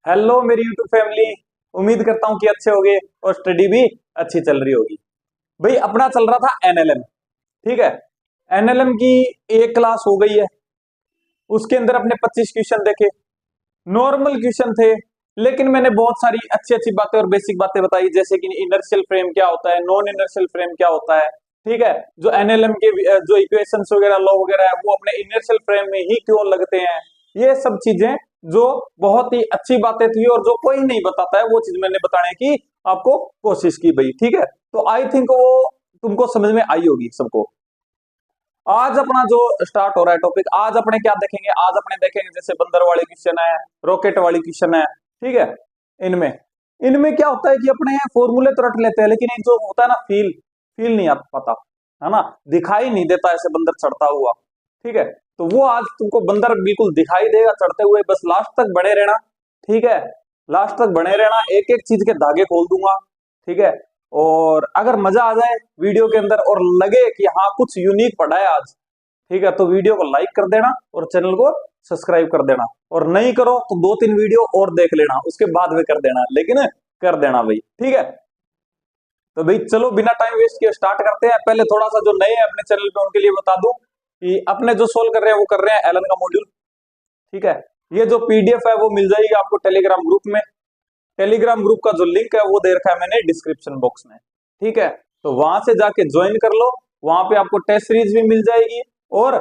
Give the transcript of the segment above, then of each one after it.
Hello मेरी YouTube family. उम्मीद करता हूं कि अच्छे होगे और स्टडी भी अच्छी चल रही होगी। भाई अपना चल रहा था एनएलएम। ठीक है। एनएलएम की एक क्लास हो गई है। उसके अंदर अपने 25 क्वेश्चन देखे। नॉर्मल क्वेश्चन थे, लेकिन मैंने बहुत सारी अच्छी अच्छी बातें और बेसिक बातें बताई, जैसे कि इनर्शियल फ्रेम क्या होता है, नॉन इनर्शियल फ्रेम क्या होता है। ठीक है। जो एनएलएम के जो इक्वेशंस वगैरह लॉ वगैरह है वो अपने इनर्शियल फ्रेम में ही क्यों लगते हैं, ये सब चीजें जो बहुत ही अच्छी बातें थी और जो कोई नहीं बताता है वो चीज मैंने बताने की आपको कोशिश की भाई। ठीक है। तो आई थिंक वो तुमको समझ में आई होगी सबको। आज अपना जो स्टार्ट हो रहा है टॉपिक, आज अपने क्या देखेंगे, आज अपने देखेंगे जैसे बंदर वाली क्वेश्चन है, रॉकेट वाली क्वेश्चन है। ठीक है। इनमें इनमें क्या होता है कि अपने फॉर्मूले तो रट लेते हैं, लेकिन एक जो होता है ना फील, फील नहीं आता पता, है ना, दिखाई नहीं देता ऐसे बंदर चढ़ता हुआ। ठीक है। तो वो आज तुमको बंदर बिल्कुल दिखाई देगा चढ़ते हुए, बस लास्ट तक बने रहना। ठीक है। लास्ट तक बने रहना, एक एक चीज के धागे खोल दूंगा। ठीक है। और अगर मजा आ जाए वीडियो के अंदर और लगे कि हाँ कुछ यूनिक पढ़ा है आज, ठीक है, तो वीडियो को लाइक कर देना और चैनल को सब्सक्राइब कर देना। और नहीं करो तो दो तीन वीडियो और देख लेना, उसके बाद में कर देना, लेकिन कर देना भाई। ठीक है। तो भाई चलो बिना टाइम वेस्ट किए स्टार्ट करते हैं। पहले थोड़ा सा जो नए हैं अपने चैनल पे उनके लिए बता दूं कि अपने जो सोल्व कर रहे हैं वो कर रहे हैं एलन का मॉड्यूल। ठीक है। ये जो पीडीएफ है वो मिल जाएगी आपको टेलीग्राम ग्रुप में। टेलीग्राम ग्रुप का जो लिंक है वो दे रखा है मैंने डिस्क्रिप्शन बॉक्स में। ठीक है। तो वहां से जाके ज्वाइन कर लो। वहां पे आपको टेस्ट सीरीज भी मिल जाएगी और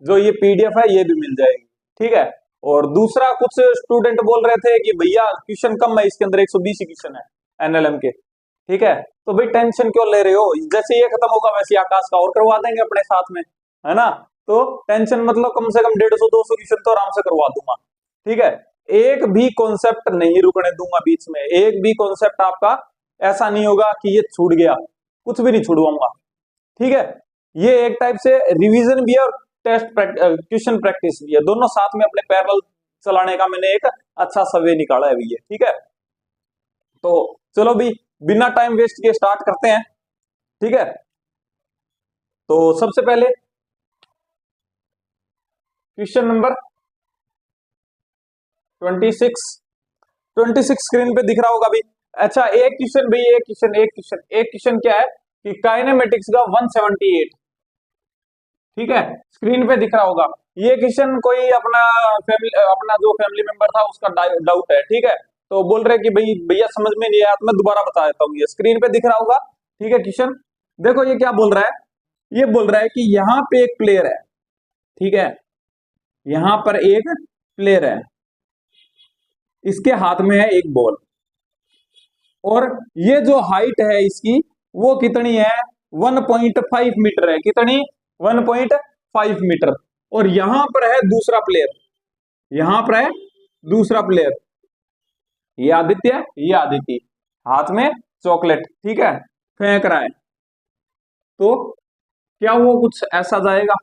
जो ये पीडीएफ है ये भी मिल जाएगी। ठीक है। और दूसरा, कुछ स्टूडेंट बोल रहे थे कि भैया क्वेश्चन कम है इसके अंदर, 120 क्वेश्चन है एनएलएम के। ठीक है। तो भाई टेंशन क्यों ले रहे हो, जैसे ये खत्म होगा वैसे आकाश का और करवा देंगे अपने साथ में, है ना। तो टेंशन मतलब कम से कम 150-200 क्वेश्चन तो आराम से करवा दूंगा। ठीक है। एक भी कॉन्सेप्ट नहीं रुकने दूंगा बीच में, एक भी कॉन्सेप्ट आपका ऐसा नहीं होगा कि ये छूट गया, कुछ भी नहीं छुड़वाऊंगा। ठीक है। ये एक टाइप से रिवीजन भी है और टेस्ट क्वेश्चन प्रैक्टिस भी है, दोनों साथ में अपने पैरेलल चलाने का मैंने एक अच्छा सा वे निकाला है भैया। ठीक है। तो चलो भी बिना टाइम वेस्ट किए स्टार्ट करते हैं। ठीक है। तो सबसे पहले क्वेश्चन नंबर 26, 26 स्क्रीन पे दिख रहा होगा अभी। अच्छा एक क्वेश्चन भाई, एक क्वेश्चन क्या है कि काइनेमेटिक्स का 178। ठीक है। स्क्रीन पे दिख रहा होगा। ये क्वेश्चन कोई अपना फैमिली, अपना जो फैमिली मेंबर था उसका डाउट है। ठीक है। तो बोल रहे कि भाई भैया समझ में नहीं आया, तो मैं दोबारा बता देता हूँ, ये स्क्रीन पे दिख रहा होगा। ठीक है। क्वेश्चन देखो ये क्या बोल रहा है, ये बोल रहा है कि यहाँ पे एक प्लेयर है। ठीक है। यहाँ पर एक प्लेयर है, इसके हाथ में है एक बॉल, और ये जो हाइट है इसकी वो कितनी है, 1.5 मीटर है। कितनी, 1.5 मीटर। और यहां पर है दूसरा प्लेयर, यहां पर है दूसरा प्लेयर, ये आदित्य है, ये आदित्य, हाथ में चॉकलेट, ठीक है, फेंक रहा है। तो क्या वो कुछ ऐसा जाएगा।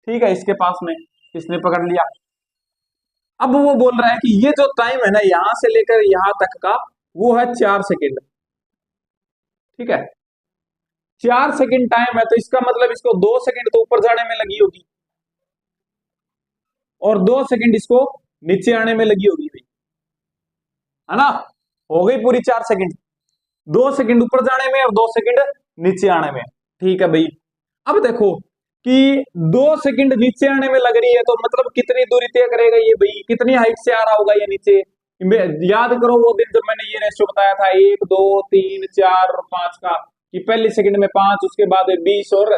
ठीक है। इसके पास में इसने पकड़ लिया। अब वो बोल रहा है कि ये जो टाइम है ना यहां से लेकर यहां तक का, वो है 4 सेकेंड। ठीक है। 4 सेकेंड टाइम है, तो इसका मतलब इसको 2 सेकेंड तो ऊपर जाने में लगी होगी और 2 सेकेंड इसको नीचे आने में लगी होगी भाई, है ना। हो गई पूरी 4 सेकेंड, 2 सेकेंड ऊपर जाने में और 2 सेकेंड नीचे आने में। ठीक है भाई। अब देखो कि 2 सेकेंड नीचे आने में लग रही है, तो मतलब कितनी दूरी तय करेगा ये भाई, कितनी हाइट से आ रहा होगा ये नीचे। याद करो वो दिन जब मैंने ये रेशियो बताया था 1 2 3 4 और 5 का, कि पहली सेकंड में 5, उसके बाद 20, और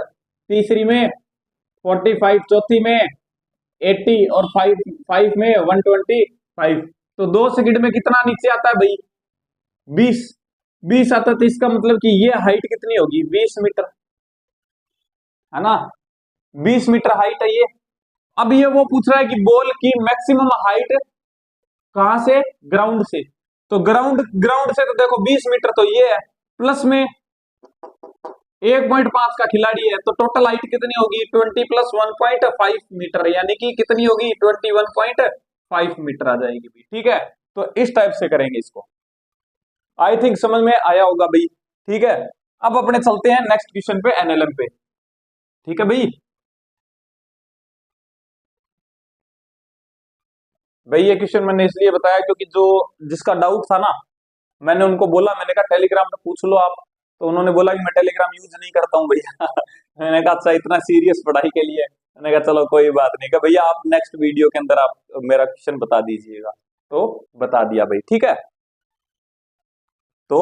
तीसरी में 45, चौथी में 80, और 5 में 125। तो 2 सेकंड में कितना नीचे आता है भाई, 20। 20 आता है, तो इसका मतलब कि ये हाइट कितनी होगी, 20 मीटर, है ना। 20 मीटर हाइट है ये। अब ये वो पूछ रहा है कि बॉल की मैक्सिमम हाइट कहां से, ग्राउंड से। तो ग्राउंड ग्राउंड से तो देखो 20 मीटर तो ये है, प्लस में 1.5 का खिलाड़ी है, तो टोटल हाइट कितनी होगी, 20 प्लस 1.5 मीटर, यानी कि कितनी होगी, 21.5 मीटर आ जाएगी भाई। ठीक है। तो इस टाइप से करेंगे इसको। आई थिंक समझ में आया होगा भाई। ठीक है। अब अपने चलते हैं नेक्स्ट क्वेश्चन पे, एनएलएम पे। ठीक है भाई। भाई ये क्वेश्चन मैंने इसलिए बताया क्योंकि जो जिसका डाउट था ना, मैंने उनको बोला, मैंने कहा टेलीग्राम पे पूछ लो आप, तो उन्होंने बोला कि मैं टेलीग्राम यूज नहीं करता हूँ भैया। मैंने कहा अच्छा इतना सीरियस पढ़ाई के लिए, मैंने कहा चलो कोई बात नहीं, कहा भैया आप नेक्स्ट वीडियो के अंदर आप मेरा क्वेश्चन बता दीजिएगा, तो बता दिया भाई, ठीक है। तो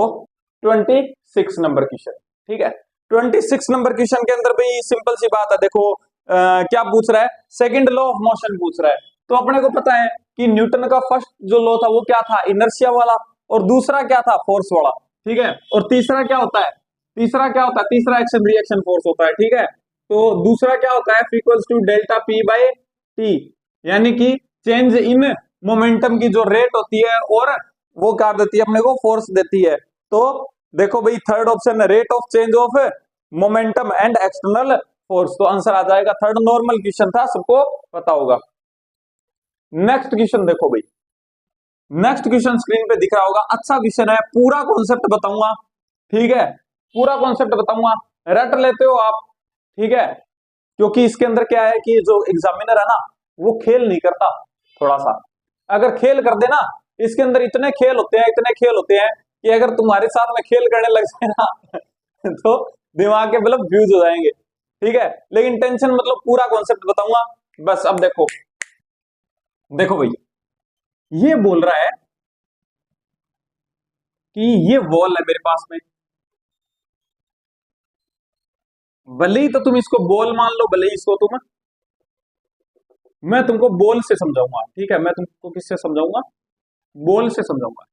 26 नंबर क्वेश्चन, ठीक है। 26 नंबर क्वेश्चन के अंदर भाई सिंपल सी बात है, देखो क्या पूछ रहा है, सेकंड लॉ ऑफ मोशन पूछ रहा है। तो अपने को पता है कि न्यूटन का फर्स्ट जो लॉ था वो क्या था, इनर्शिया वाला, और दूसरा क्या था, फोर्स वाला, ठीक है। और तीसरा क्या होता है, तीसरा एक्शन रिएक्शन फोर्स होता है, ठीक है। तो दूसरा क्या होता है, equals to delta P by T, यानी कि चेंज इन मोमेंटम की जो रेट होती है और वो क्या देती है अपने को, फोर्स देती है। तो देखो भाई थर्ड ऑप्शन है, rate of change of momentum and external force, तो आंसर आ जाएगा थर्ड। नॉर्मल क्वेश्चन था, सबको पता होगा। नेक्स्ट क्वेश्चन देखो भाई, नेक्स्ट क्वेश्चन स्क्रीन पे दिख रहा होगा, अच्छा क्वेश्चन है, पूरा कॉन्सेप्ट बताऊंगा, ठीक है, पूरा कॉन्सेप्ट बताऊंगा, रट लेते हो आप, ठीक है। क्योंकि इसके अंदर क्या है कि जो एग्जामिनर है ना वो खेल नहीं करता, थोड़ा सा अगर खेल कर देना, इसके अंदर इतने खेल होते हैं, इतने खेल होते हैं कि अगर तुम्हारे साथ में खेल करने लग जाए ना तो दिमाग के मतलब फ्यूज हो जाएंगे, ठीक है। लेकिन टेंशन मतलब पूरा कॉन्सेप्ट बताऊंगा बस। अब देखो, देखो भाई ये बोल रहा है कि ये वॉल है मेरे पास में, भले ही तो तुम इसको बॉल मान लो, भले ही इसको तुम, मैं तुमको बॉल से समझाऊंगा, ठीक है, मैं तुमको किससे समझाऊंगा, बॉल से समझाऊंगा।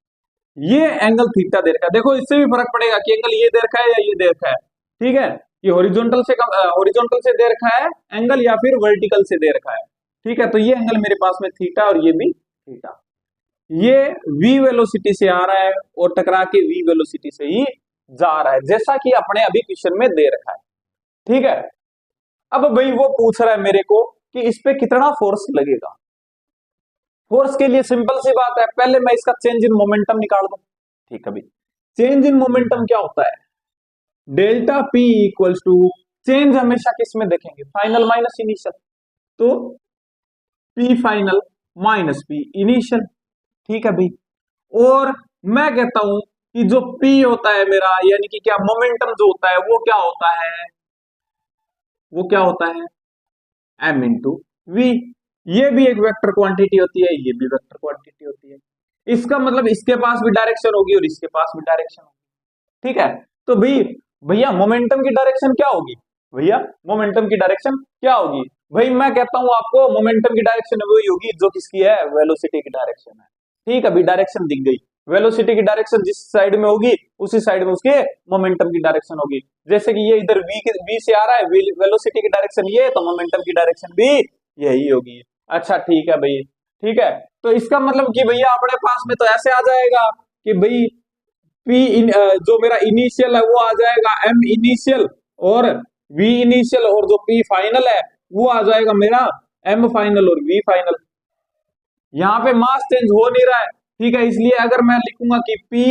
ये एंगल थीटा दे रखा है, देखो इससे भी फर्क पड़ेगा कि एंगल ये दे रखा है या ये दे रखा है, ठीक है। ये हॉरिजॉन्टल से दे रखा है एंगल या फिर वर्टिकल से दे रखा है, ठीक है। तो ये एंगल मेरे पास में थीटा और ये भी थीटा, ये v वेलोसिटी से आ रहा है और टकरा के v वेलोसिटी से ही जा रहा है, जैसा कि अपने अभी क्वेश्चन में दे रखा है, ठीक है। अब भाई वो पूछ रहा है मेरे को कि इस पे कितना फोर्स लगेगा। फोर्स के लिए सिंपल सी बात है, पहले मैं इसका चेंज इन मोमेंटम निकाल दूं, ठीक है भाई। चेंज इन मोमेंटम क्या होता है, delta P equals to, change हमेशा किस में देखेंगे, फाइनल माइनस इनिशियल, तो P final minus P initial, ठीक है भाई। और मैं कहता हूं कि जो P होता है मेरा, यानी कि क्या मोमेंटम जो होता है वो क्या होता है, वो क्या होता है m इंटू वी। ये भी एक वेक्टर क्वांटिटी होती है, ये भी वेक्टर क्वांटिटी होती है, इसका मतलब इसके पास भी डायरेक्शन होगी और इसके पास भी डायरेक्शन होगी, ठीक है। तो भाई भैया मोमेंटम की डायरेक्शन क्या होगी, भैया मोमेंटम की डायरेक्शन क्या होगी, भाई मैं कहता हूं आपको मोमेंटम की डायरेक्शन वही होगी जो किसकी है, वेलोसिटी की डायरेक्शन है, ठीक है। अभी डायरेक्शन दिख गई, वेलोसिटी की डायरेक्शन जिस साइड में होगी उसी साइड में उसके मोमेंटम की डायरेक्शन होगी। जैसे कि ये इधर v से आ रहा है, वेलोसिटी की डायरेक्शन ये, तो मोमेंटम की डायरेक्शन भी यही होगी। अच्छा ठीक है भाई, ठीक है। तो इसका मतलब कि भैया अपने पास में तो ऐसे आ जाएगा कि भाई जो मेरा इनिशियल है वो आ जाएगा m इनिशियल और v इनिशियल, और जो p फाइनल है वो आ जाएगा मेरा m फाइनल और v फाइनल। यहाँ पे मास चेंज हो नहीं रहा है, ठीक है, इसलिए अगर मैं लिखूंगा कि p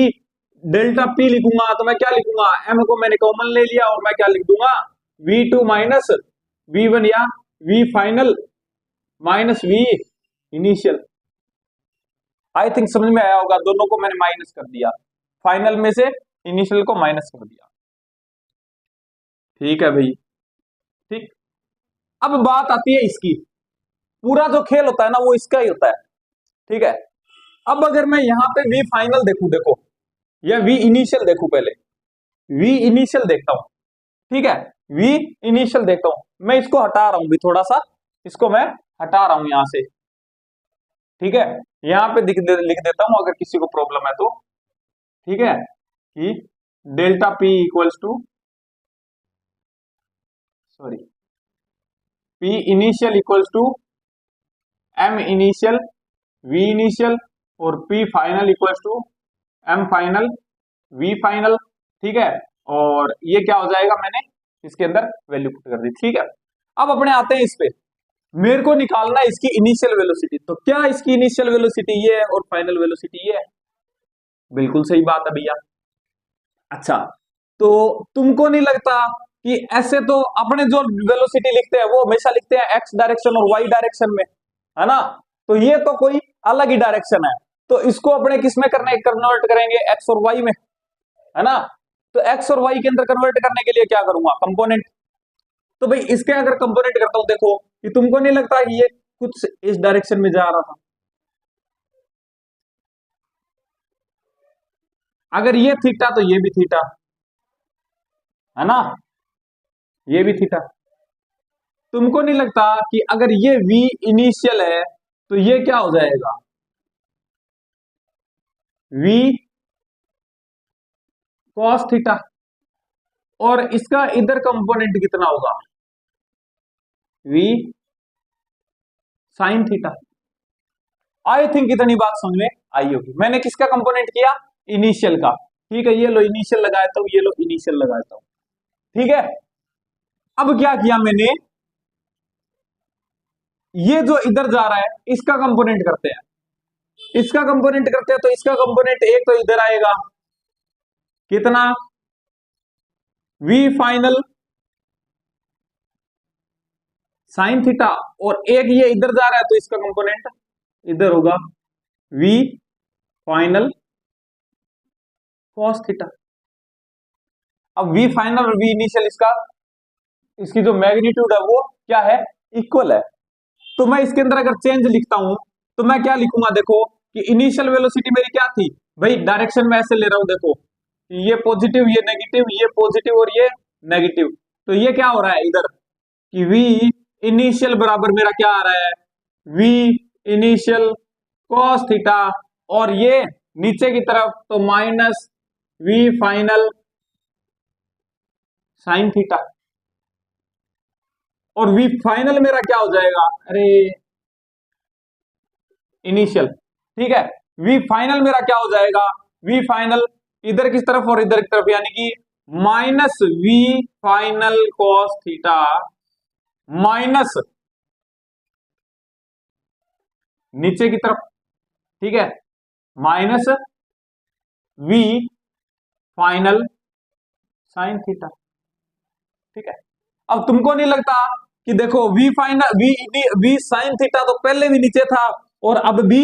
डेल्टा p लिखूंगा तो मैं क्या लिखूंगा, m को मैंने कॉमन ले लिया और मैं क्या लिख दूंगा, v2 माइनस v1 या v final minus v initial. आई थिंक समझ में आया होगा, दोनों को मैंने माइनस कर दिया, फाइनल में से इनिशियल को माइनस कर दिया, ठीक है भाई, ठीक। अब बात आती है इसकी, पूरा जो खेल होता है ना वो इसका ही होता है, ठीक है। अब अगर मैं यहां पे v फाइनल देखूं, देखो या v इनिशियल देखूं, पहले v इनिशियल देखता हूं, ठीक है, v इनिशियल देखता हूं, मैं इसको हटा रहा हूं भी थोड़ा सा, इसको मैं हटा रहा हूं यहां से, ठीक है। यहां पे लिख देता हूं अगर किसी को प्रॉब्लम है तो, ठीक है, कि delta p equals to, sorry, p initial equals to m initial v initial और p final equals to m final v final, ठीक है। और ये क्या हो जाएगा, मैंने इसके अंदर वैल्यू पुट कर दी, ठीक है। अब अपने आते हैं इस पे, मेरे को निकालना है इसकी इनिशियल वेलोसिटी, तो क्या इसकी इनिशियल वेलोसिटी ये है और फाइनल वेलोसिटी ये है, बिल्कुल सही बात है भैया। अच्छा, तो तुमको नहीं लगता कि ऐसे तो अपने जो वेलोसिटी लिखते हैं वो हमेशा लिखते हैं एक्स डायरेक्शन और वाई डायरेक्शन में, है ना, तो ये तो कोई अलग ही डायरेक्शन है, तो इसको अपने किस में करने कन्वर्ट करेंगे, एक्स और वाई में, है ना। तो एक्स और वाई के अंदर कन्वर्ट करने के लिए क्या करूंगा, कंपोनेंट। तो भाई इसके अगर कंपोनेंट करता हूं, देखो कि तुमको नहीं लगता कि ये कुछ इस डायरेक्शन में जा रहा था, अगर ये थीटा तो ये भी थीटा, है ना, ये भी थीटा। तुमको नहीं लगता कि अगर ये v इनिशियल है तो ये क्या हो जाएगा, v cos थीटा, और इसका इधर कंपोनेंट कितना होगा, v sin theta. I think इतनी बात समझ में आई होगी। मैंने किसका कंपोनेंट किया, इनिशियल का, ठीक है, ये लो इनिशियल लगाया था, ये लो इनिशियल लगाया था, ठीक है। अब क्या किया मैंने, ये जो इधर जा रहा है इसका कंपोनेंट करते हैं, इसका कंपोनेंट करते हैं, तो इसका कंपोनेंट एक तो इधर आएगा, कितना, v फाइनल साइन थीटा, और एक ये इधर जा रहा है तो इसका कंपोनेंट इधर होगा, v फाइनल cos थीटा। अब v फाइनल और v इनिशियल इसकी जो मैग्नीट्यूड है वो क्या है, इक्वल है। तो मैं इसके अंदर अगर चेंज लिखता हूं तो मैं क्या लिखूंगा, देखो कि इनिशियल वेलोसिटी मेरी क्या थी भाई, डायरेक्शन में ऐसे ले रहा हूं, देखो ये पॉजिटिव, ये नेगेटिव, ये पॉजिटिव और ये नेगेटिव, तो ये क्या हो रहा है इधर कि v इनिशियल बराबर मेरा क्या आ रहा है, v इनिशियल cos थीटा, और ये नीचे की तरफ तो minus v final sine theta, और v फाइनल मेरा क्या हो जाएगा, अरे इनिशियल, ठीक है, v फाइनल मेरा क्या हो जाएगा, v फाइनल इधर की तरफ और इधर की तरफ, यानी कि minus v final cos theta minus नीचे की तरफ, ठीक है, minus v final sine theta, ठीक है। अब तुमको नहीं लगता कि देखो v final v sine theta तो पहले भी नीचे था और अब भी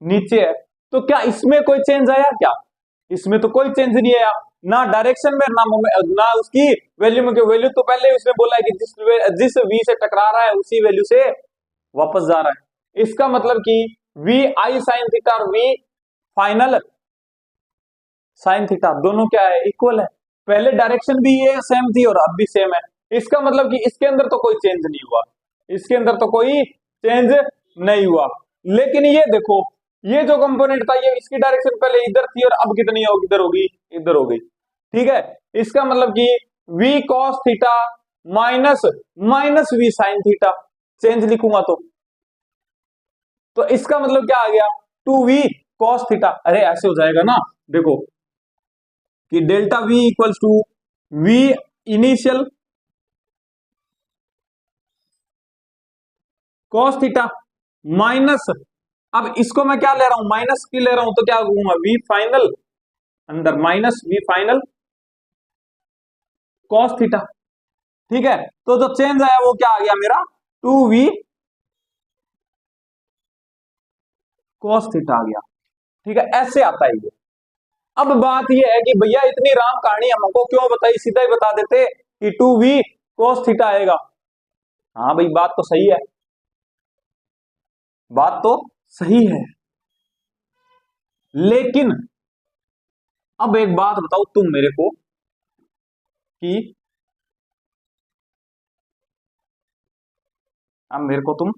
नीचे है, तो क्या इसमें कोई चेंज आया क्या, इसमें तो कोई चेंज नहीं आया, ना डायरेक्शन में ना उसकी वैल्यू में, वैल्यू तो पहले उसने बोला है कि जिस v से टकरा रहा है उसी वैल्यू से वापस जा रहा है। इसका मतलब कि v आई साइन थीटा और v फाइनल साइन थीटा दोनों क्या है, इक्वल है। पहले डायरेक्शन भी ये सेम थी और अब भी सेम है, इसका मतलब कि इसके अंदर तो कोई चेंज नहीं हुआ, इसके अंदर तो कोई चेंज नहीं हुआ। लेकिन ये देखो, ये जो कंपोनेंट था ये इसकी डायरेक्शन पहले इधर थी और अब कितनी होगी, इधर होगी, इधर हो गई, ठीक है। इसका मतलब कि v cos theta minus v sin theta, change लिखूंगा तो इसका मतलब क्या आ गया, 2v cos थीटा। अरे ऐसे हो जाएगा ना, देखो कि delta v equals to v initial cos theta minus, अब इसको मैं क्या ले रहा हूं, माइनस की ले रहा हूं, तो क्या होगा, v फाइनल अंदर minus v final cos theta, ठीक है। तो जो चेंज आया वो क्या आ गया मेरा, 2v cos थीटा आ गया, ठीक है, ऐसे आता है ये। अब बात ये है कि भैया इतनी राम कहानी हमको क्यों बताई, सीधा ही बता देते कि 2v cos थीटा आएगा। हाँ भाई बात तो सही है, बात तो सही है, लेकिन अब एक बात बताओ तुम मेरे को कि अब मेरे को तुम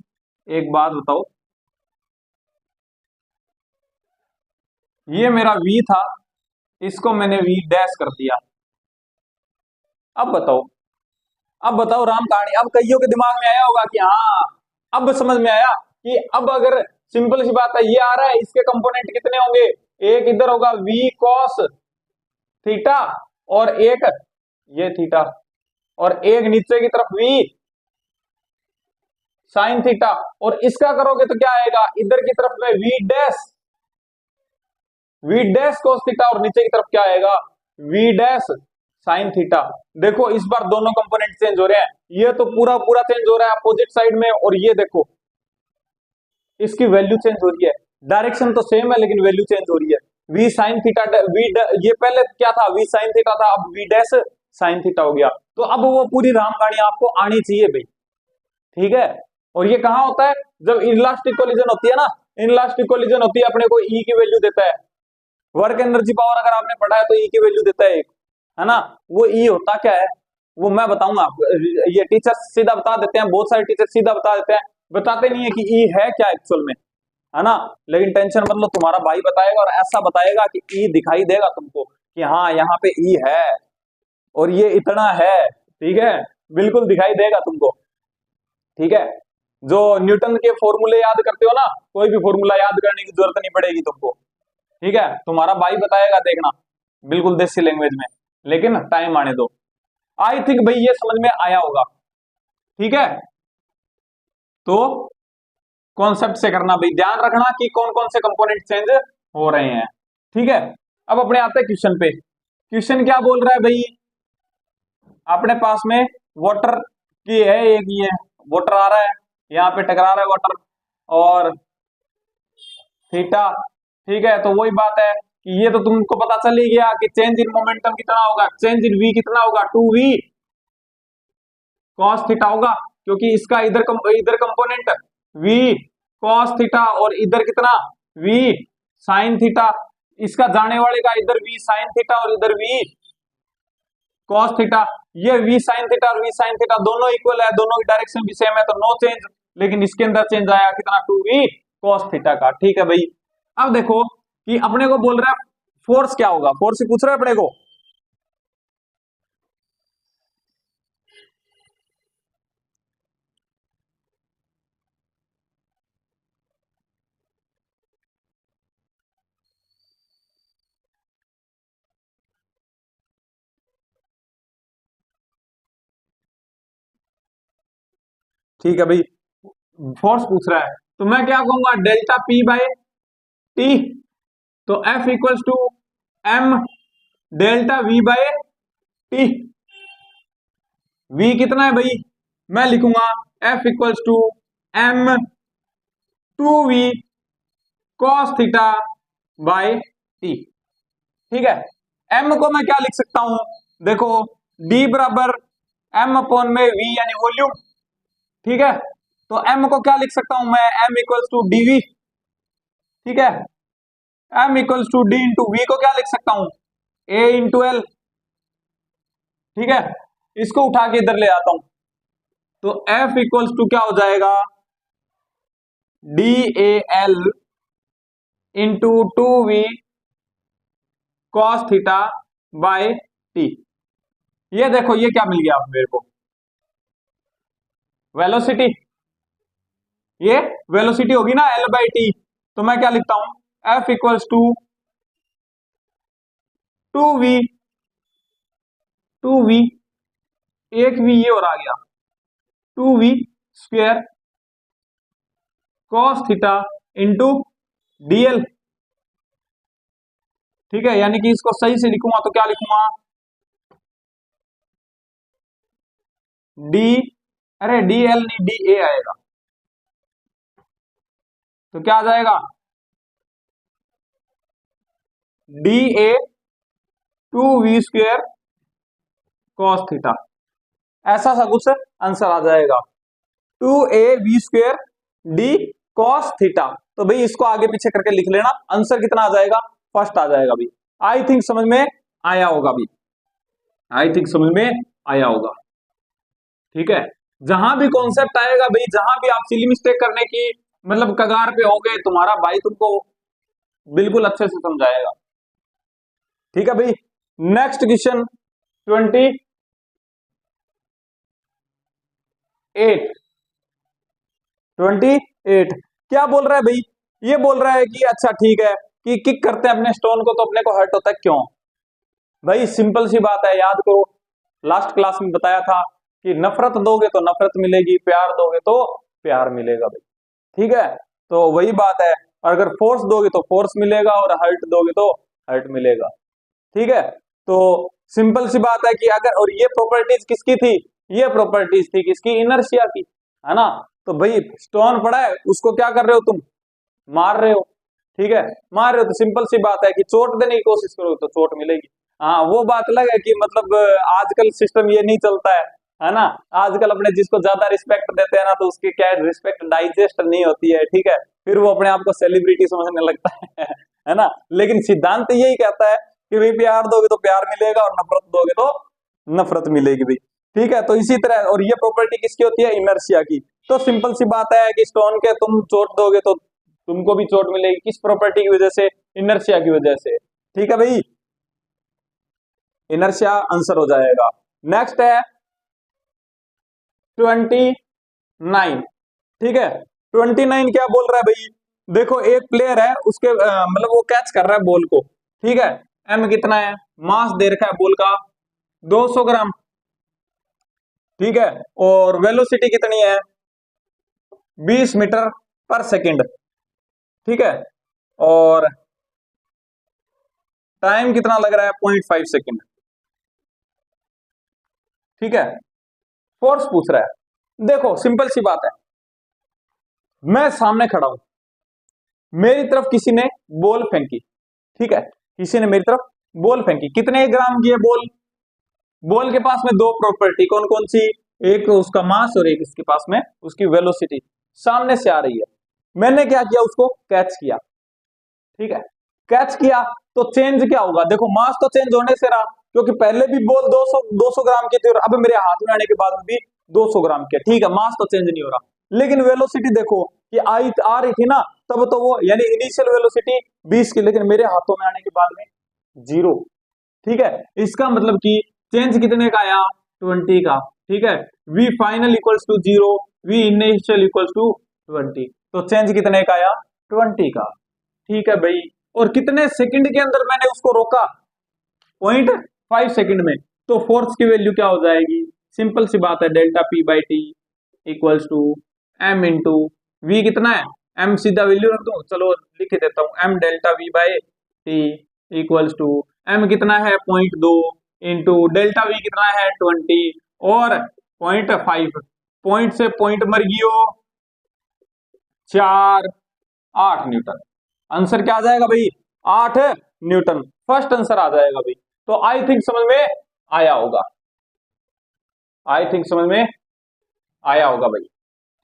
एक बात बताओ, ये मेरा v था, इसको मैंने v डैश कर दिया। अब बताओ राम कहानी, अब कईयों के दिमाग में आया होगा कि हाँ अब समझ में आया कि अब अगर सिंपल सी बात है, ये आ रहा है, इसके कंपोनेंट कितने होंगे, एक इधर होगा v cos थीटा और एक ये थीटा, और एक नीचे की तरफ v साइन थीटा, और इसका करोगे तो क्या आएगा, इधर की तरफ में v डैश cos थीटा और नीचे की तरफ क्या आएगा, v डैश साइन थीटा। देखो इस बार दोनों कंपोनेंट चेंज हो रहे हैं, ये तो पूरा पूरा चेंज हो रहा है अपोजिट साइड में, और ये देखो इसकी वैल्यू चेंज हो रही है, डायरेक्शन तो सेम है लेकिन वैल्यू चेंज हो रही है। v साइन थीटा ये पहले क्या था, v साइन थीटा था, अब v डैश साइन थीटा हो गया। तो अब वो पूरी रामकहानी आपको आनी चाहिए भाई, ठीक है। और ये कहाँ होता है, जब इनलास्टिक कोलिजन होती है ना, इनलास्टिक कोलिजन होती है, अपने को ई की वैल्यू देता है, वर्क एनर्जी पावर अगर आपने पढ़ा है तो ई की वैल्यू देता है एक, है ना। वो ई होता क्या है वो मैं बताऊंगा आपको, ये टीचर सीधा बता देते हैं, बहुत सारे टीचर सीधा बता देते हैं, बताते नहीं है कि ई है क्या एक्चुअल में, है ना। लेकिन टेंशन मत लो, तुम्हारा भाई बताएगा और ऐसा बताएगा कि ई दिखाई देगा तुमको कि हाँ यहाँ पे ई है और ये इतना है, ठीक है, बिल्कुल दिखाई देगा तुमको, ठीक है। जो न्यूटन के फॉर्मूले याद करते हो ना, कोई भी फॉर्मूला याद करने की जरूरत नहीं पड़ेगी तुमको, ठीक है, तुम्हारा भाई बताएगा, देखना, बिल्कुल देसी लैंग्वेज में, लेकिन टाइम आने दो। आई थिंक भाई ये समझ में आया होगा, ठीक है। तो कॉन्सेप्ट से करना भाई, ध्यान रखना कि कौन कौन से कंपोनेंट चेंज हो रहे हैं, ठीक है। अब अपने आते हैं क्वेश्चन पे। क्वेश्चन क्या बोल रहा है भाई, अपने पास में वाटर की है एक, ये वाटर आ रहा है, यहाँ पे टकरा रहा है वाटर और थीटा, ठीक है। तो वही बात है कि ये तो तुमको पता चल ही गया कि चेंज इन मोमेंटम कितना होगा, चेंज इन वी कितना होगा, 2v cos थीटा होगा, क्योंकि इसका इधर कंपोनेंट v cos थीटा और इधर कितना v sin थीटा, इसका जाने वाले का इधर v sin थीटा और इधर v cos थीटा। ये v sin थीटा और v sin थीटा दोनों इक्वल है, दोनों की डायरेक्शन भी सेम है, तो नो चेंज, लेकिन इसके अंदर चेंज आया कितना, 2v cos थीटा का, ठीक है भाई। अब देखो कि अपने को बोल रहा है फोर्स क्या होगा, फोर्स ही पूछ रहा है अपने को। ठीक है भाई, फोर्स पूछ रहा है, तो मैं क्या कहूंगा, डेल्टा पी बाय टी, तो F equals to M delta V by T. V कितना है भाई, मैं लिखूंगा F equals to M 2v cos theta by T, ठीक है। एम को मैं क्या लिख सकता हूं, देखो डी बराबर एम अपॉन में वी यानी वॉल्यूम, ठीक है। तो एम को क्या लिख सकता हूं मैं, एम इक्वल्स टू डीवी, ठीक है। M equals to D into V को क्या लिख सकता हूं, ए इंटू एल, ठीक है। इसको उठा के इधर ले आता हूं, तो एफ इक्वल्स टू क्या हो जाएगा, D A L into 2v cos theta by T. ये देखो ये क्या मिल गया आप मेरे को, वेलोसिटी, ये वेलोसिटी होगी ना एल बाई टी, तो मैं क्या लिखता हूं, F equals to 2v, 2v एक v ये और आ गया, 2v square cos theta into dl, ठीक है। यानी कि इसको सही से लिखूंगा तो क्या लिखूंगा, डी, अरे डी एल नहीं डी ए आएगा, तो क्या आ जाएगा, D A 2v square cos theta, ऐसा सा कुछ आंसर आ जाएगा, 2a v square D cos theta. तो भाई इसको आगे पीछे करके लिख लेना, आंसर कितना आ जाएगा, फर्स्ट आ जाएगा भाई। आई थिंक समझ में आया होगा भाई, आई थिंक समझ में आया होगा, ठीक है। जहां भी कॉन्सेप्ट आएगा भाई, जहां भी आप सिली मिस्टेक करने की मतलब कगार पे होगे, तुम्हारा भाई तुमको बिल्कुल अच्छे से समझाएगा, ठीक है भाई। नेक्स्ट क्वेश्चन 28 क्या बोल रहा है भाई, ये बोल रहा है कि अच्छा ठीक है कि किक करते हैं अपने स्टोन को तो अपने को हर्ट होता है, क्यों भाई, सिंपल सी बात है, याद करो लास्ट क्लास में बताया था कि नफरत दोगे तो नफरत मिलेगी, प्यार दोगे तो प्यार मिलेगा भाई, ठीक है। तो वही बात है, अगर फोर्स दोगे तो फोर्स मिलेगा और हर्ट दोगे तो हर्ट मिलेगा, ठीक है। तो सिंपल सी बात है कि अगर, और ये प्रॉपर्टीज किसकी थी, ये प्रॉपर्टीज थी किसकी, इनर्शिया की, है ना। तो भाई स्टोन पड़ा है, उसको क्या कर रहे हो तुम, मार रहे हो, ठीक है, मार रहे हो तो सिंपल सी बात है कि चोट देने की कोशिश करोगे तो चोट मिलेगी। हाँ वो बात अलग है कि मतलब आजकल सिस्टम ये नहीं चलता है ना। आजकल अपने जिसको ज्यादा रिस्पेक्ट देते हैं ना तो उसकी क्या रिस्पेक्ट डाइजेस्ट नहीं होती है, ठीक है, फिर वो अपने आप को सेलिब्रिटी समझने लगता है ना। लेकिन सिद्धांत यही कहता है कि भाई प्यार दोगे तो प्यार मिलेगा और नफरत दोगे तो नफरत मिलेगी भाई, ठीक है। तो इसी तरह, और ये प्रॉपर्टी किसकी होती है, इनर्शिया की। तो सिंपल सी बात है कि स्टोन के तुम चोट दोगे तो तुमको भी चोट मिलेगी, किस प्रॉपर्टी की वजह से, इनर्शिया की वजह से, ठीक है भाई, इनर्शिया आंसर हो जाएगा। नेक्स्ट है 29, ठीक है। 29 क्या बोल रहा है भाई, देखो एक प्लेयर है उसके मतलब वो कैच कर रहा है बॉल को, ठीक है। एम कितना है, मास दे रखा है बॉल का 200 ग्राम, ठीक है, और वेलोसिटी कितनी है 20 मीटर पर सेकंड, ठीक है, और टाइम कितना लग रहा है 0.5 सेकंड, ठीक है। फोर्स पूछ रहा है, देखो सिंपल सी बात है, मैं सामने खड़ा हूं, मेरी तरफ किसी ने बॉल फेंकी, ठीक है, किसी ने मेरी तरफ बॉल फेंकी, कितने ग्राम की है बॉल, बॉल के पास में दो प्रॉपर्टी कौन कौन सी, एक उसका मास और एक इसके पास में उसकी वेलोसिटी, सामने से आ रही है, मैंने क्या किया उसको कैच किया, ठीक है, कैच किया तो चेंज क्या होगा, देखो मास तो चेंज होने से रहा, क्योंकि पहले भी बॉल 200 ग्राम की थी और अब मेरे हाथ में आने के बाद में भी 200 ग्राम की, ठीक है, मास तो चेंज नहीं हो रहा, लेकिन वेलोसिटी देखो कि आ रही थी ना, तब तो वो यानी इनिशियल वेलोसिटी 20 की, लेकिन मेरे हाथों में आने के बाद में 0, ठीक है। इसका मतलब कि चेंज कितने का आया 20 का, ठीक है। v final equals to 0, v initial equals to 20, तो चेंज कितने का आया 20 का, ठीक है भाई। और कितने सेकंड के अंदर मैंने उसको रोका 0.5 सेकंड में, तो फोर्स की वैल्यू क्या हो जाएगी, सिंपल सी बात है, delta P by T equals to M into V, कितना है एम, सीधा वैल्यू रख दो, चलो लिख देता हूं, M delta V by T equals to M कितना है 0.2 इंटू डेल्टा वी कितना है 20 और 0.5, पॉइंट से पॉइंट मर गियो 8 न्यूटन, आंसर क्या आ जाएगा भाई 8 न्यूटन, फर्स्ट आंसर आ जाएगा भाई। तो आई थिंक समझ में आया होगा, आई थिंक समझ में आया होगा भाई,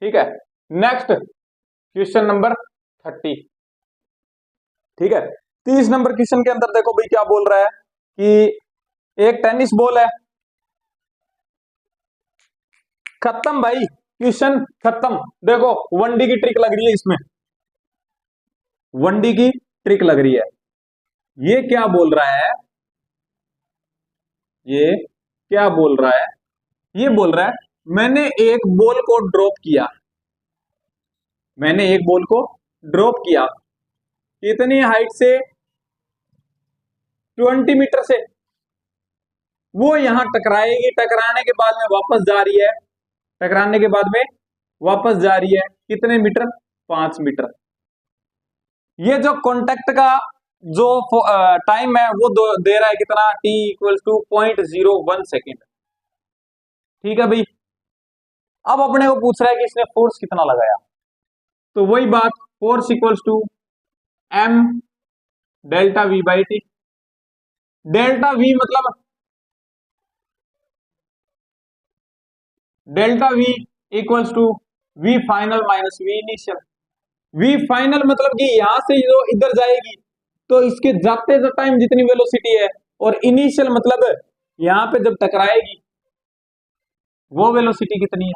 ठीक है। नेक्स्ट क्वेश्चन नंबर 30, ठीक है। 30 नंबर क्वेश्चन के अंदर देखो भाई क्या बोल रहा है कि एक टेनिस बॉल है, खत्म भाई, क्वेश्चन खत्म। देखो 1D की ट्रिक लग रही है इसमें, 1D की ट्रिक लग रही है। ये क्या बोल रहा है, ये क्या बोल रहा है, ये बोल रहा है मैंने एक बॉल को ड्रॉप किया, मैंने एक बॉल को ड्रॉप किया कितनी हाइट से 20 मीटर से, वो यहां टकराएगी, टकराने के बाद में वापस जा रही है, टकराने के बाद में वापस जा रही है कितने मीटर 5 मीटर। ये जो कॉन्टेक्ट का जो टाइम है वो दे रहा है कितना t इक्वल टू 0.01 सेकेंड, ठीक है भाई। अब अपने को पूछ रहा है कि इसने फोर्स कितना लगाया, तो वही बात, force equals to m delta v by T, delta v मतलब delta v equals to v final minus v initial, v final मतलब कि यहां से जो इधर जाएगी तो इसके जाते जो टाइम जितनी वेलोसिटी है, और इनिशियल मतलब यहां पे जब टकराएगी वो वेलोसिटी कितनी है।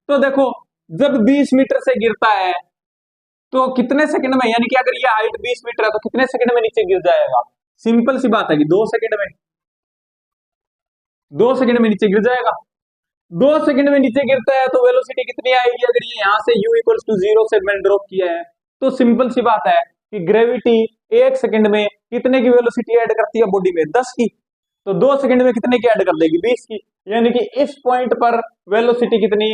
तो देखो जब 20 मीटर से गिरता है तो कितने सेकंड में, यानी कि अगर ये हाइट 20 मीटर है तो कितने सेकंड में नीचे गिर जाएगा, सिंपल सी बात है कि 2 सेकंड में, 2 सेकंड में नीचे गिर जाएगा। 2 सेकंड में नीचे गिरता है तो वेलोसिटी कितनी आएगी, अगर ये यहां से u इक्वल्स टू 0 से मैंने ड्रॉप किया है, तो सिंपल सी बात है कि ग्रेविटी 1 सेकंड में कितने की वेलोसिटी ऐड करती है बॉडी में 10 की, तो 2 सेकंड में कितने की ऐड कर देगी 20 की, यानी कि इस पॉइंट पर वेलोसिटी कितनी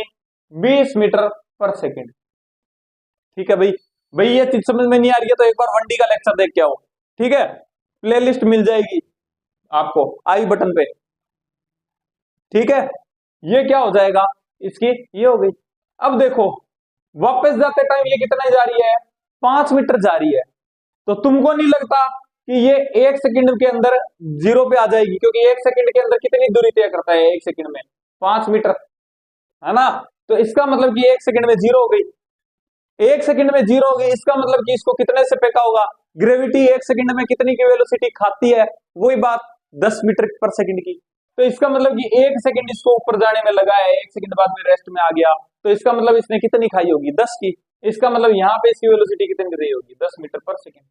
20 मीटर पर सेकंड, ठीक है भाई। भाई ये चीज समझ में नहीं आ रही है तो एक बार 1D का लेक्चर देख के आओ, ठीक है, प्लेलिस्ट मिल जाएगी आपको आई बटन पे, ठीक है। ये क्या हो जाएगा इसकी, ये हो गई। अब देखो वापस जाते टाइम ये कितना जा रही है 5 मीटर जा रही है, तो तुमको नहीं लगता कि ये 1 सेकंड के अंदर 0 पे आ जाएगी, क्योंकि 1 सेकंड के अंदर कितनी दूरी तय करता है 1 सेकंड में? 5 मीटर, है ना? तो इसका मतलब कि 1 सेकंड में 0 हो गई, 1 सेकंड में 0 हो गई, इसका मतलब कि इसको कितने से फेंका होगा? ग्रेविटी 1 सेकंड में कितनी की वेलोसिटी खाती है? वही बात 10 मीटर पर सेकंड की। तो इसका मतलब कि 1 सेकंड इसको ऊपर जाने में लगा है, 1 सेकंड बाद में रेस्ट में आ गया, तो इसका मतलब इसने कितनी खाई होगी? 10 की। इसका मतलब यहाँ पे इसकी वेलोसिटी कितनी रही होगी? 10 मीटर पर सेकंड।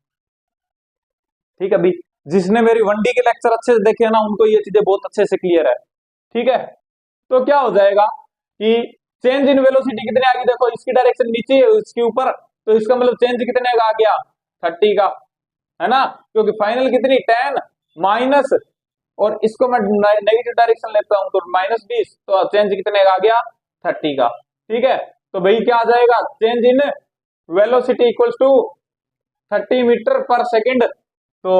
ठीक है भाई, जिसने मेरी 1D के लेक्चर अच्छे से देखे ना, उनको ये चीजें बहुत अच्छे से क्लियर है। ठीक है, तो क्या हो जाएगा कि चेंज इन वेलोसिटी कितने आ गई? देखो इसकी डायरेक्शन नीचे है, इसके ऊपर, तो इसका मतलब चेंज कितने का आ गया? 30 का, है ना? क्योंकि फाइनल कितनी 10 माइनस, और इसको मैं नेगेटिव डायरेक्शन लेता हूं तो -20, तो चेंज कितने का आ गया? 30 का। ठीक है, तो भाई क्या आ जाएगा? Change in velocity equals to 30 metre पर सेकंड। तो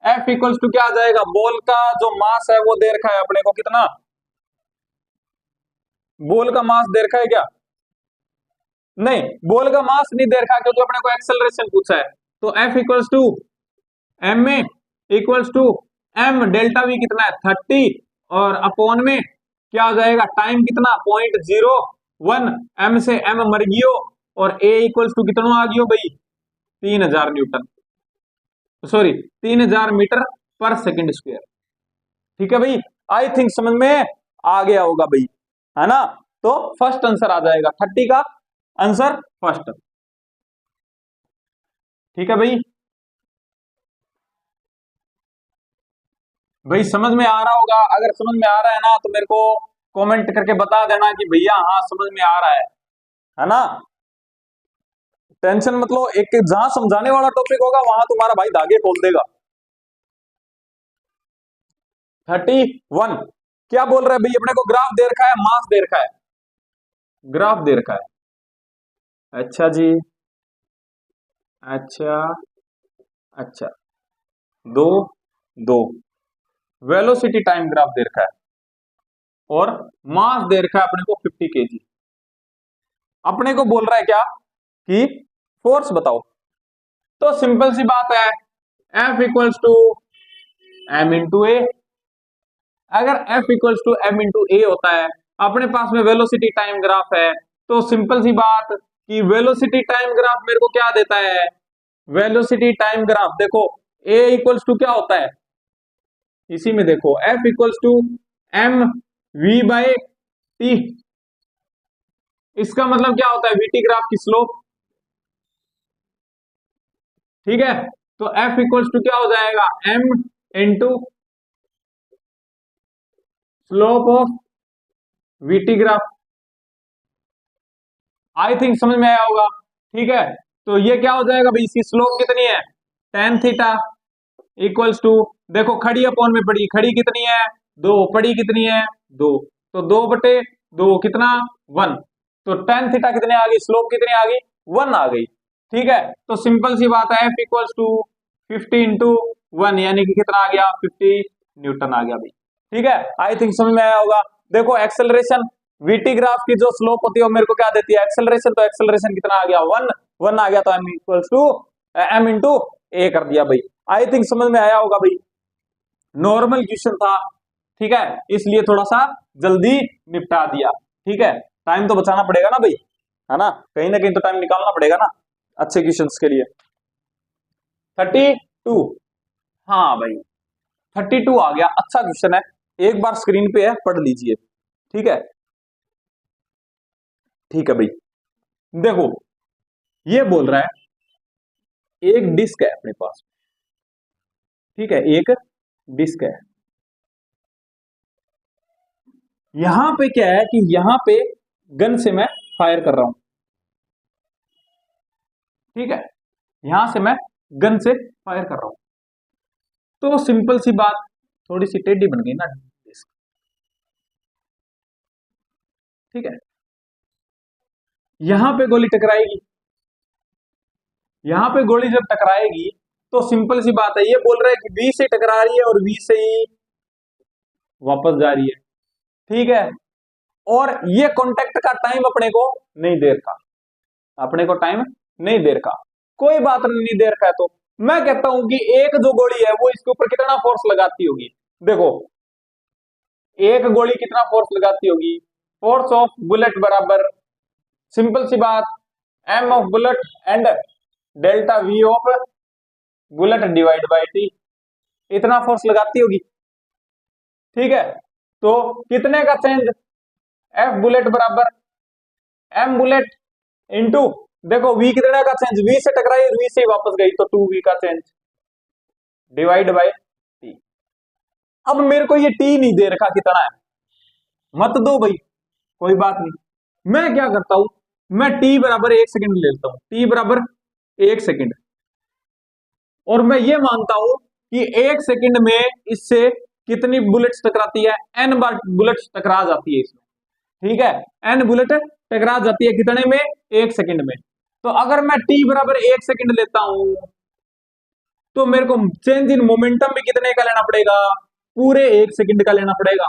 F इक्वल्स टू क्या आ जाएगा? बॉल का जो मास है वो दे रखा है अपने को, कितना? बॉल का मास दे रखा है क्या? नहीं, बॉल का मास नहीं दे रखा, क्योंकि अपने को एक्सेलरेशन पूछा है। तो F equals to M A equals to M delta V कितना है? 30, और अपॉन में क्या हो जाएगा? टाइम कितना? 0.01, एम से एम मर गयो, और ए इक्वल्स टू कितना आ गयो भाई? 3000 न्यूटन, सॉरी 3000 मीटर पर सेकंड स्क्वायर। ठीक है भाई, आई थिंक समझ में आ गया होगा भाई, है ना? तो फर्स्ट आंसर आ जाएगा 30 का आंसर फर्स्ट। ठीक है भाई, भाई समझ में आ रहा होगा? अगर समझ में आ रहा है ना तो मेरे को कमेंट करके बता देना कि भैया हाँ समझ में आ रहा है ना? टेंशन मतलब, एक जहां समझाने वाला टॉपिक होगा वहां तुम्हारा भाई धागे खोल देगा। 31 क्या बोल रहा है भाई? अपने को ग्राफ दे रखा है, मास दे रखा है, ग्राफ दे रखा है। अच्छा जी, अच्छा, अच्छा, 2 2 वेलोसिटी टाइम ग्राफ दे रखा है, और मास दे रखा है अपने को 50 kg। अपने को बोल रहा है क्या कि फोर्स बताओ। तो सिंपल सी बात है, F equals to M into a. अगर F equals to M into a होता है, अपने पास में वेलोसिटी टाइम ग्राफ है, तो सिंपल सी बात कि वेलोसिटी टाइम ग्राफ मेरे को क्या देता है? वेलोसिटी टाइम ग्राफ देखो, A इक्वल्स टू क्या होता है? इसी में देखो, F equals to M V by T. इसका मतलब क्या होता है? वीटी ग्राफ की स्लोप। ठीक है, तो F इक्वल्स टू क्या हो जाएगा? m into slope of VT graph. I think समझ में आया होगा। ठीक है, तो ये क्या हो जाएगा भाई? इसकी स्लोप कितनी है? tan थीटा इक्वल्स टू, देखो खड़ी अपॉन में पड़ी, खड़ी कितनी है? 2, पड़ी कितनी है? 2, तो 2/2 कितना? 1। तो tan थीटा कितने आ गई? स्लोप कितनी आ गई? 1 आ गई। ठीक है, तो सिंपल सी बात है, F इक्वल्स टू 50 इंटू 1, यानी कि कितना आ गया? 50 न्यूटन आ गया भाई। ठीक है, आई थिंक समझ में आया होगा। देखो एक्सेलरेशन, वीटी ग्राफ की जो स्लोप होती है वो मेरे को क्या देती है? एक्सेलरेशन। तो एक्सेलरेशन कितना आ गया? 1 आ गया, तो m equals to m into a कर दिया भाई। आई थिंक समझ में आया होगा भाई। नॉर्मल क्वेश्चन था, ठीक है, इसलिए थोड़ा सा जल्दी निपटा दिया। ठीक है, टाइम तो बचाना पड़ेगा ना भाई, है ना? कहीं ना कहीं तो टाइम निकालना पड़ेगा ना अच्छे क्वेश्चंस के लिए। 32, हाँ भाई 32 आ गया, अच्छा क्वेश्चन है, एक बार स्क्रीन पे है, पढ़ लीजिए। ठीक है, ठीक है भाई, देखो ये बोल रहा है एक डिस्क है अपने पास। ठीक है, एक डिस्क है, यहां पे क्या है कि यहां पे गन से मैं फायर कर रहा हूं। ठीक है, यहां से मैं गन से फायर कर रहा हूं, तो सिंपल सी बात, थोड़ी सी टेढ़ी बन गई ना डिस्क। ठीक है, यहां पे गोली टकराएगी, यहां पे गोली जब टकराएगी तो सिंपल सी बात है, ये बोल रहा है कि बी से टकरा रही है और बी से ही वापस जा रही है। ठीक है, और ये कॉन्टेक्ट का टाइम अपने को नहीं दे रखा, अपने को टाइम नहीं दे रखा, कोई बात नहीं दे रखा है, तो मैं कहता हूं कि एक जो गोली है वो इसके ऊपर कितना फोर्स लगाती होगी। देखो एक गोली कितना फोर्स लगाती होगी, फोर्स ऑफ बुलेट बराबर सिंपल सी बात M of bullet and delta V of bullet divide by T, इतना फोर्स लगाती होगी। ठीक है, तो कितने का चेंज, एफ बुलेट बराबर एम बुलेट इंटू, देखो वी कितने का चेंज, वी से टकराई वी से वापस गई तो 2v का चेंज डिवाइड बाई टी। अब मेरे को ये टी नहीं दे रखा कितना है, मत दो भाई, कोई बात नहीं। मैं क्या करता हूं, मैं टी बराबर 1 सेकंड ले लेता हूं, टी बराबर 1 सेकंड, और मैं ये मानता हूं कि 1 सेकंड में इससे कितनी बुलेट्स टकराती है, एन बार बुलेट्स टकरा जाती है इसमें। ठीक है, एन बुलेट टकरा जाती है कितने में, 1 सेकंड में। तो अगर मैं टी बराबर 1 सेकंड लेता हूं तो मेरे को चेंज इन मोमेंटम भी कितने का लेना पड़ेगा, पूरे 1 सेकंड का लेना पड़ेगा,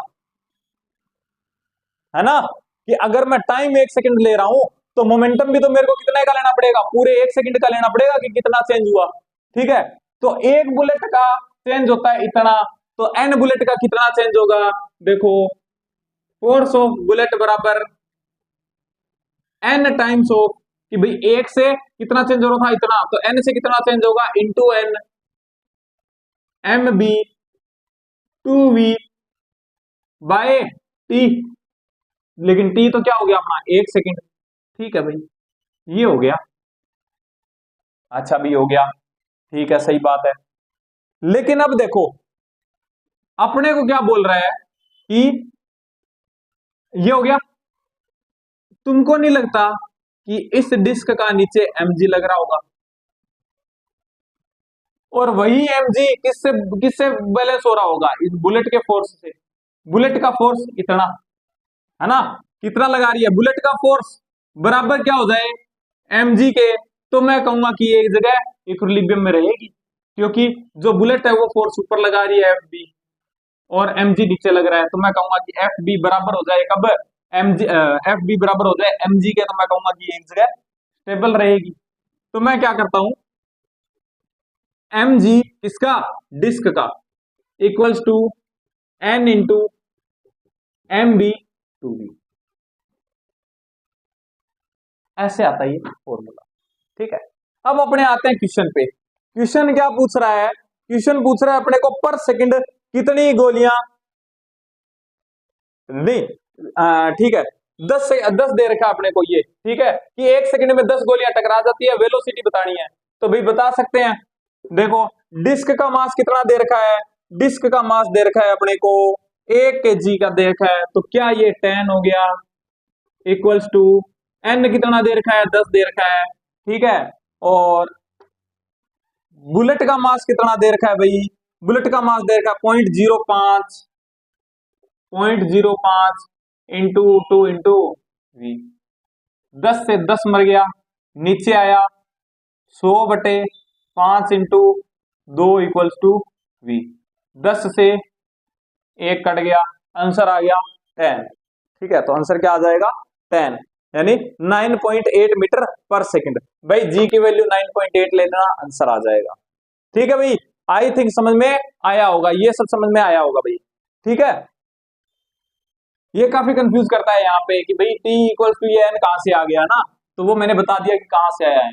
है ना। कि अगर मैं टाइम 1 सेकंड ले रहा हूं तो मोमेंटम भी तो मेरे को कितने का लेना पड़ेगा, पूरे 1 सेकंड का लेना पड़ेगा कि कितना चेंज हुआ। ठीक है, तो एक बुलेट का चेंज होता है इतना, तो एन बुलेट का कितना चेंज होगा, देखो फोर्स ऑफ बुलेट बराबर एन टाइम्स ऑफ, कि भाई एक से कितना चेंज हो रहा था इतना, तो एन से कितना चेंज होगा into N M B 2v by T, लेकिन टी तो क्या हो गया अपना 1 सेकंड। ठीक है भाई, ये हो गया, अच्छा भी हो गया, ठीक है सही बात है। लेकिन अब देखो अपने को क्या बोल रहा है कि ये हो गया, तुमको नहीं लगता कि इस डिस्क का नीचे mg लग रहा होगा, और वही mg किससे किससे बैलेंस हो रहा होगा, इस बुलेट के फोर्स से। बुलेट का फोर्स इतना है ना, कितना लगा रही है बुलेट का फोर्स, बराबर क्या हो जाए mg के, तो मैं कहूंगा कि एक जगह इक्विलिब्रियम में रहेगी, क्योंकि जो बुलेट है वो फोर्स ऊपर लगा रही है fb और mg नीचे लग रहा है, तो मैं कहूंगा कि fb बराबर हो जाए कब, mg fb बराबर हो जाए mg के, तो मैं कहूंगा कि एक जगह स्टेबल रहेगी। तो मैं क्या करता हूं, mg किसका, डिस्क का, equals to n into M B 2v, ऐसे आता है ये फॉर्मूला। ठीक है, अब अपने आते हैं क्वेश्चन पे। क्वेश्चन क्या पूछ रहा है, क्वेश्चन पूछ रहा है अपने को पर सेकंड कितनी गोलियां, नहीं ठीक है 10 दे रखा अपने को ये, ठीक है कि 1 सेकंड में 10 गोलियां टकरा जाती है, वेलोसिटी बतानी है, तो भाई बता सकते हैं। देखो डिस्क का मास कितना दे रखा है, डिस्क का मास दे रखा है अपने को 1 kg का दे रखा है, तो क्या ये 10 हो गया, इक्वल्स टू एन कितना दे रखा है 10 दे रखा है। ठीक है, और बुलेट का मास कितना दे रखा है भाई, बुलेट का मास दे रखा है 0.05 इंटू 2 इंटू वी, 10 से 10 मर गया, नीचे आया 100/5 इंटू 2 इक्वल्स टू वी, 10 से 1 कट गया, आंसर आ गया 10। ठीक है, तो आंसर क्या आ जाएगा 10, यानी 9.8 मीटर पर सेकंड। भाई जी की वैल्यू 9.8 लेना, आंसर आ जाएगा। ठीक है भाई, आई थिंक समझ में आया होगा, ये सब समझ में आया होगा भाई। ठीक है, ये काफी कंफ्यूज करता है यहाँ पे कि भाई t इक्वल्स टू ये n कहां से आ गया ना, तो वो मैंने बता दिया कि कहां से आया है।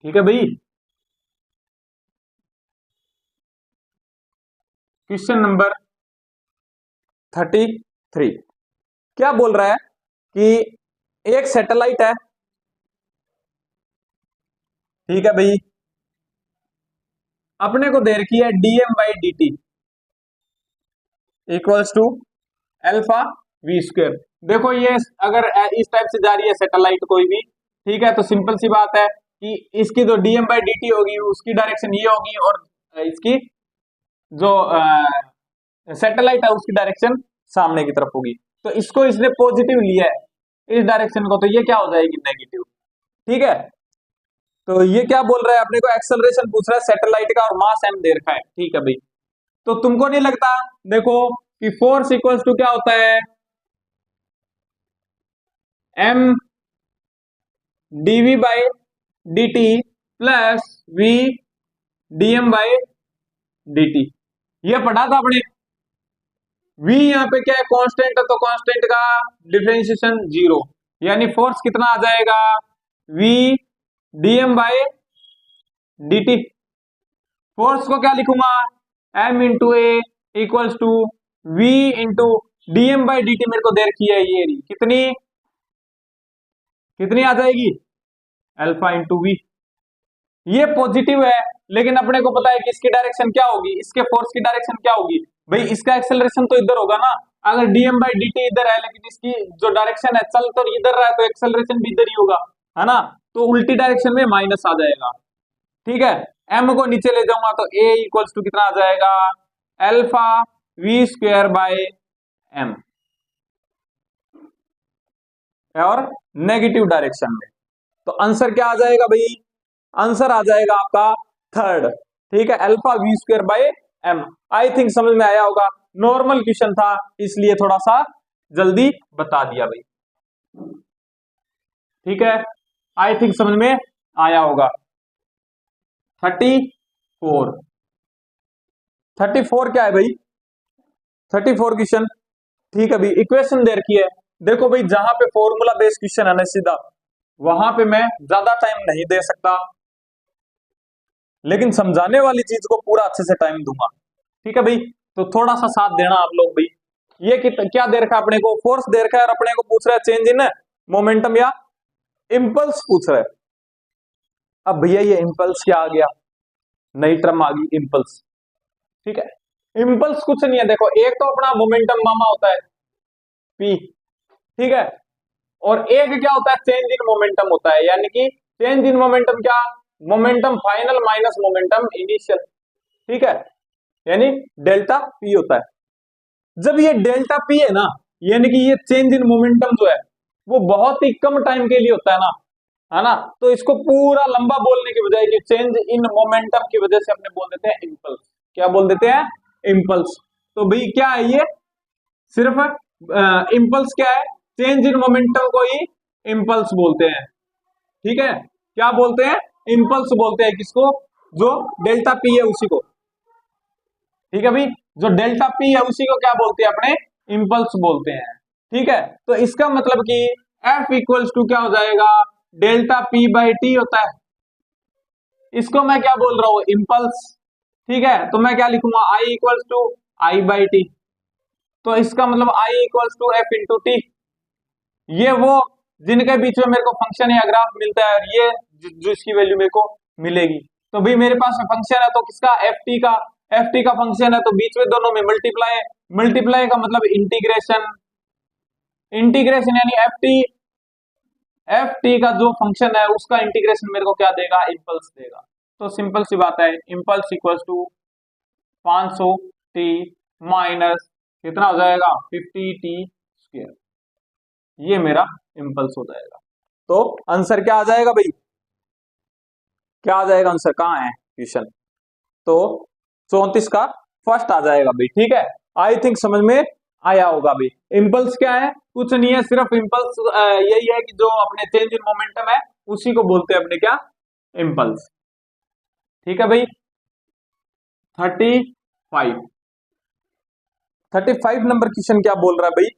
ठीक है भाई, क्वेश्चन नंबर 33 क्या बोल रहा है कि एक सैटेलाइट है, ठीक है भाई, अपने को दे रखी है dm/dt equals to alpha V square. देखो ये अगर इस टाइप से जा रही है सैटेलाइट कोई भी, ठीक है, तो सिंपल सी बात है कि इसकी जो dm/dt होगी उसकी डायरेक्शन ये होगी, और इसकी जो सैटेलाइट है उसकी डायरेक्शन सामने की तरफ होगी। तो इसको इसने पॉजिटिव लिया है इस डायरेक्शन को, तो ये क्या हो जाएगी नेगेटिव। ठीक है, तो ये क्या बोल रहा है अपने को, एक्सेलरेशन पूछ रहा है सैटेलाइट का और मास m दे रखा है। ठीक है भाई, तो तुमको नहीं लगता देखो कि फोर्स इक्वल्स टू क्या होता है, m dv by dt plus v dm by dt। ये पढ़ा था आपने। v यहाँ पे क्या है, कांस्टेंट है, तो कांस्टेंट का डिफरेंशिएशन जीरो, यानी फोर्स कितना आ जाएगा, v dm by dt। Force को क्या लिखूंगा, m into A equals to v into dm by dt। मेरे को दे रखी है ये कितनी कितनी आ जाएगी, अल्फा इंटू वी। ये पॉजिटिव है, लेकिन अपने को पता है कि इसकी डायरेक्शन क्या होगी, इसके फोर्स की डायरेक्शन क्या होगी भाई, इसका एक्सेलरेशन तो इधर होगा ना। अगर dm बाई dt इधर है, लेकिन इसकी जो डायरेक्शन है चल तो इधर रहा है, तो एक्सेलरेशन भी इधर ही होगा, है ना। तो उल्टी डायरेक्शन में माइनस आ जाएगा, ठीक है। m को नीचे ले जाऊंगा तो a इक्वल्स टू कितना आ जाएगा, alpha V square by m, और नेगेटिव डायरेक्शन में। तो आंसर क्या आ जाएगा भाई, आंसर आ जाएगा आपका थर्ड, ठीक है, alpha V square by m। I think समझ में आया होगा, नॉर्मल क्वेश्चन था इसलिए थोड़ा सा जल्दी बता दिया भाई, ठीक है। आई थिंक समझ में आया होगा। 34 34 क्या है भाई, 34 क्वेश्चन, ठीक है भाई। इक्वेशन दे रखी है, देखो भाई जहां पे फॉर्मूला बेस्ड क्वेश्चन है ना सीधा, वहां पे मैं ज्यादा टाइम नहीं दे सकता, लेकिन समझाने वाली चीज को पूरा अच्छे से टाइम दूंगा, ठीक है भाई। तो थोड़ा सा साथ देना आप लोग भाई। ये क्या दे रखा है अपने को, फोर्स दे रखा है, और अपने को पूछ रहा है चेंज इन मोमेंटम या इंपल्स पूछ रहा है। अब भैया ये इंपल्स क्या आ गया, नई टर्म आ गई इंपल्स, ठीक है। इंपल्स कुछ नहीं है, देखो एक तो अपना मोमेंटम मामा होता है p, ठीक है, और एक क्या होता है, चेंज इन मोमेंटम होता है, यानी कि चेंज इन मोमेंटम क्या, momentum final minus momentum initial, ठीक है, यानी डेल्टा p होता है। जब ये डेल्टा p है ना, यानी कि ये चेंज इन मोमेंटम जो है वो बहुत ही कम टाइम के लिए होता है ना। तो इसको पूरा लंबा बोलने की बजाय कि चेंज इन मोमेंटम की वजह से अपने बोल देते हैं इंपल्स। क्या बोल देते हैं, इंपल्स। तो भाई क्या है ये, सिर्फ इंपल्स क्या है, चेंज इन मोमेंटम को ही इंपल्स बोलते हैं, ठीक है। क्या बोलते हैं, इंपल्स बोलते हैं किसको, जो डेल्टा पी है उसी को, ठीक है भाई। जो डेल्टा पी है उसी को क्या बोलते हैं, अपने इंपल्स बोलते हैं, ठीक है। तो इसका मतलब कि F इक्वल्स टू क्या हो जाएगा, डेल्टा पी बाई टी होता है, इसको मैं क्या बोल रहा हूं, इंपल्स, ठीक है। तो मैं क्या लिखूंगा, I equals to I by T. तो इसका मतलब I equals to F into T. ये वो जिनके बीच में मेरे को फंक्शन या ग्राफ मिलता है, और ये जो इसकी वैल्यू मेरे को मिलेगी। तो भाई मेरे पास फंक्शन है तो किसका, एफ टी का फंक्शन है, तो बीच में दोनों में मल्टीप्लाई, मल्टीप्लाई का मतलब इंटीग्रेशन, इंटीग्रेशन यानी एफ टी का जो फंक्शन है उसका इंटीग्रेशन मेरे को क्या देगा, इंपल्स देगा। तो सिंपल सी बात है, impulse equals to 500 T minus कितना हो जाएगा, 50 टी स्क्वायर, ये मेरा इंपल्स हो जाएगा। तो आंसर क्या आ जाएगा भाई, क्या आ जाएगा आंसर, कहाँ है क्वेश्चन, तो 34 का फर्स्ट आ जाएगा भाई, ठीक है। आई थिंक समझ में आया होगा भाई। इंपल्स क्या है, कुछ नहीं है, सिर्फ इंपल्स यही है कि जो अपने चेंज इन मोमेंटम है उसी को बोलते हैं अपने क्या, इंपल्स, ठीक है भाई। 35 नंबर क्वेश्चन क्या बोल रहा है भाई,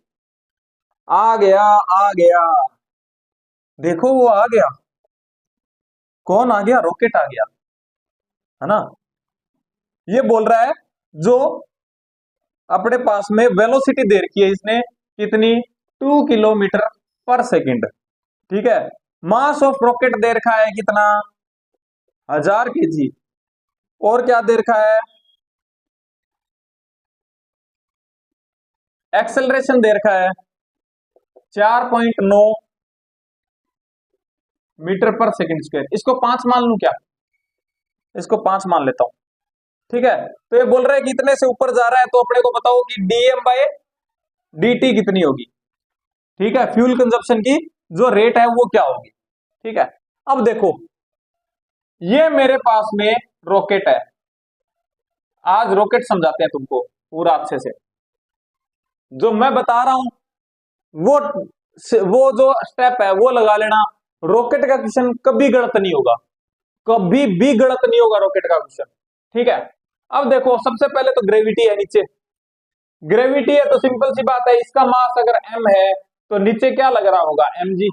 आ गया आ गया, देखो वो आ गया, कौन आ गया, रॉकेट आ गया, है ना। ये बोल रहा है जो अपने पास में वेलोसिटी दे रखी है इसने कितनी, 2 किलोमीटर पर सेकंड, ठीक है। मास ऑफ रॉकेट दे रखा है कितना, 1000 kg, और क्या दे रखा है, एक्सेलरेशन दे रखा है 4.9 मीटर पर सेकंड स्क्वायर। इसको 5 मान लूं क्या, इसको 5 मान लेता हूं, ठीक है। तो ये बोल रहा है कि इतने से ऊपर जा रहा है, तो अपने को बताओ कि dm बाय dt कितनी होगी, ठीक है। फ्यूल कंजप्शन की जो रेट है वो क्या होगी, ठीक है। अब देखो ये मेरे पास में रॉकेट है, आज रॉकेट समझाते हैं तुमको पूरा अच्छे से, जो मैं बता रहा हूं वो जो स्टेप है वो लगा लेना, रॉकेट का क्वेश्चन कभी गलत नहीं होगा, कभी भी गलत नहीं होगा रॉकेट का क्वेश्चन। ठीक है, अब देखो सबसे पहले तो ग्रेविटी है नीचे, ग्रेविटी है तो सिंपल सी बात है, इसका मास अगर m है तो नीचे क्या लग रहा होगा, mg।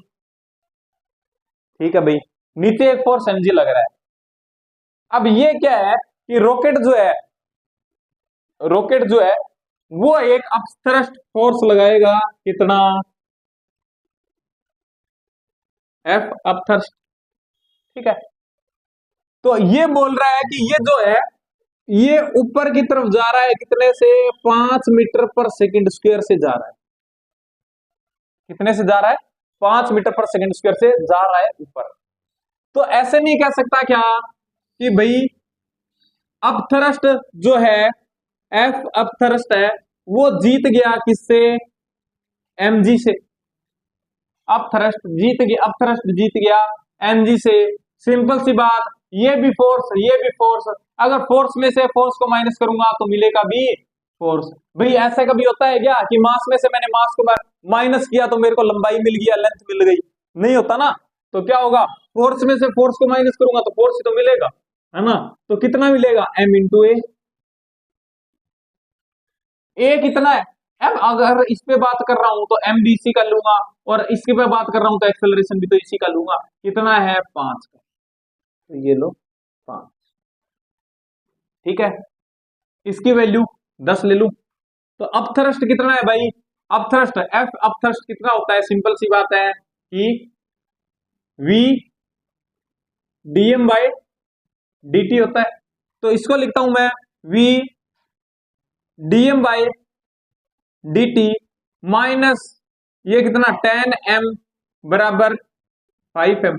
ठीक है भाई, नीचे एक फोर्स mg लग रहा है। अब ये क्या है कि रॉकेट जो है, रॉकेट जो है वो एक अपथ्रस्ट फोर्स लगाएगा, कितना, F अपथ्रस्ट। ठीक है, तो ये बोल रहा है कि ये जो है ये ऊपर की तरफ जा रहा है, कितने से, 5 मीटर पर सेकंड स्क्वायर से जा रहा है। कितने से जा रहा है, 5 मीटर पर सेकंड स्क्वायर से जा रहा है ऊपर। तो ऐसे नहीं कह सकता क्या कि भाई अपथ्रस्ट जो है, एफ अपथ्रस्ट है, वो जीत गया किससे, mg से। अपथ्रस्ट जीत गया, अपथ्रस्ट जीत गया mg से। सिंपल सी बात, ये भी फोर्स, ये भी फोर्स, अगर फोर्स में से फोर्स को माइनस करूंगा तो मिलेगा भी फोर्स। भाई ऐसा कभी होता है क्या कि मास में से मैंने मास को माइनस किया तो मेरे को लंबाई मिल गई, लेंथ मिल गई, नहीं होता ना। तो क्या होगा, फोर्स में से फोर्स को माइनस करूंगा तो फोर्स ही तो मिलेगा, है ना। तो कितना मिलेगा, m इंटू ए कितना है, m। अगर इस पे बात कर रहा हूं तो m भी इसी का लूंगा, और इसके पे बात कर रहा हूं तो एक्सेलरेशन भी तो इसी का लूंगा। कितना है, 5 का, तो ये लो 5। ठीक है, इसकी वैल्यू 10 ले लूं। तो अपथ्रस्ट कितना है भाई, अपथ्रस्ट एफ अपथ्रस्ट कितना होता है, सिंपल सी बात है कि v dm बाय dt होता है। तो इसको लिखता हूं मैं v dm by dt minus ये कितना, 10m बराबर 5m।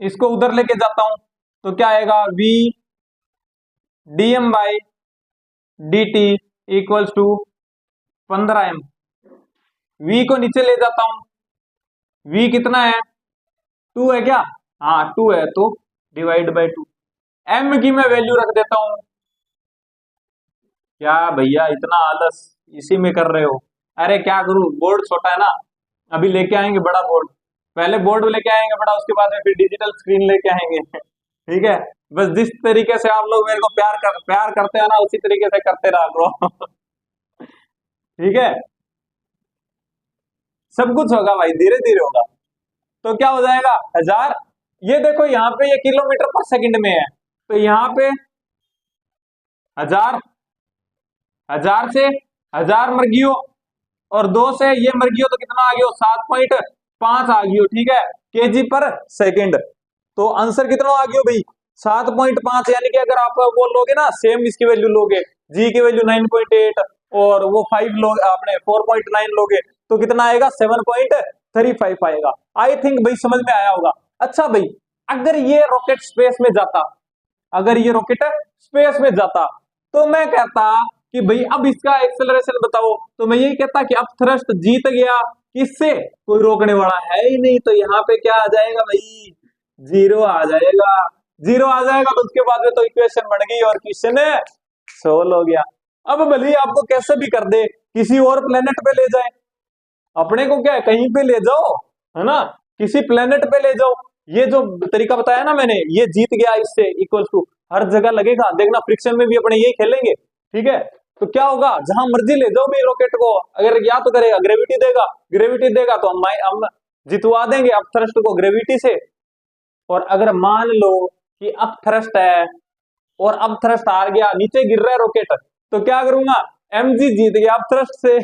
इसको उधर लेके जाता हूं तो क्या आएगा, v dm by dt equals to 15m। v को नीचे ले जाता हूं, v कितना है, 2 है क्या, हाँ 2 है, तो डिवाइड बाय 2। m की मैं वैल्यू रख देता हूं, क्या भैया इतना आलस इसी में कर रहे हो। अरे क्या करूं, बोर्ड छोटा है ना, अभी लेके आएंगे बड़ा बोर्ड, पहले बोर्ड लेके आएंगे बड़ा, उसके बाद में फिर डिजिटल स्क्रीन लेके आएंगे। ठीक है, बस जिस तरीके से आप लोग मेरे को प्यार करते हैं ना, उसी तरीके से करते रहा करो। ठीक है, सब कुछ होगा भाई, धीरे धीरे होगा। तो क्या हो जाएगा, 1000। ये देखो यहाँ पे ये किलोमीटर पर सेकंड में है, तो यहाँ पे 1000, 1000 से 1000 मर्गियो, और 2 से ये मर्गियो तो कितना आ गया, 7.5 आ गया। ठीक है, केजी पर सेकंड। तो आंसर कितना आ गया भाई, 7.5। यानी कि अगर आप वो लोगे ना, सेम इसकी वैल्यू लोगे, जी की वैल्यू 9.8 और वो 5 लोग आपने 4.9 लोगे, तो कितना आएगा, 7.35 आएगा। आई थिंक भाई समझ में आया होगा। अच्छा भाई, अगर ये रॉकेट स्पेस में जाता, अगर ये रॉकेट स्पेस में जाता, तो मैं कहता कि भाई अब इसका एक्सेलरेशन बताओ, तो मैं यही कहता कि अब थ्रस्ट जीत गया, किससे, कोई रोकने वाला है ही नहीं। तो यहाँ पे क्या आ जाएगा भाई, 0 आ जाएगा, 0 आ जाएगा। तो उसके बाद में तो इक्वेशन बन गई और क्वेश्चन सोल्व हो गया। अब भले आपको कैसे भी कर दे, किसी और प्लेनेट पे ले जाए, अपने को क्या है, कहीं पे ले जाओ, है ना, किसी प्लेनेट पे ले जाओ। ये जो तरीका बताया ना मैंने, ये जीत गया इससे इक्वल टू, हर जगह लगेगा, देखना फ्रिक्शन में भी अपने यही खेलेंगे। ठीक है, तो क्या होगा, जहां मर्जी ले जाओ भी रॉकेट को, अगर या तो करेगा ग्रेविटी देगा, ग्रेविटी देगा तो हम जितवा देंगे अप थ्रस्ट को ग्रेविटी से। और अगर मान लो कि अप थ्रस्ट है और अप थ्रस्ट हार गया, नीचे गिर रहा है रॉकेट, तो क्या करूंगा, mg जीत गया अप थ्रस्ट से।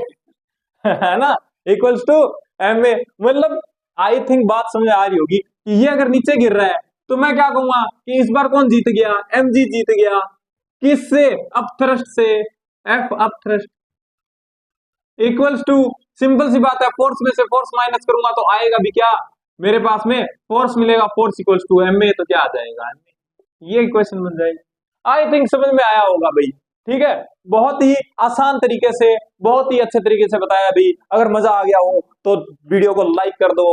है ना, इक्वल्स टू एम ए। मतलब आई थिंक बात समझ आ रही होगी कि ये अगर नीचे गिर रहा है तो मैं क्या कहूंगा कि इस बार कौन जीत गया, mg जीत गया, किससे, अपथ्रस्ट से, F upthrust equals to, simple सी बात है, फोर्स में से फोर्स माइनस करूंगा तो आएगा भी क्या, मेरे पास में फोर्स मिलेगा, force equals to M A, तो क्या आ जाएगा, ये इक्वेशन बन जाएगी। आई थिंक समझ में आया होगा भाई। ठीक है, बहुत ही आसान तरीके से, बहुत ही अच्छे तरीके से बताया भाई। अगर मजा आ गया हो तो वीडियो को लाइक कर दो।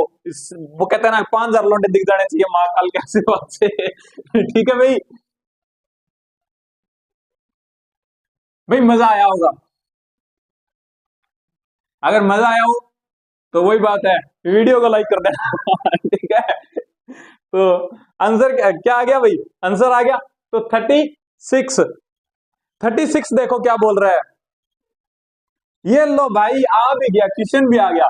वो कहते हैं ना, 5000 लौंडे दिख जाने चाहिए महाकाल के आशीर्वाद से। ठीक है भाई, भाई मजा आया होगा। अगर मजा आया हो तो वही बात है, वीडियो को लाइक कर देना ठीक है। तो आंसर क्या आ गया भाई, आंसर आ गया। तो 36, 36 देखो क्या बोल रहा है, ये लो भाई आ भी गया, क्वेश्चन भी आ गया,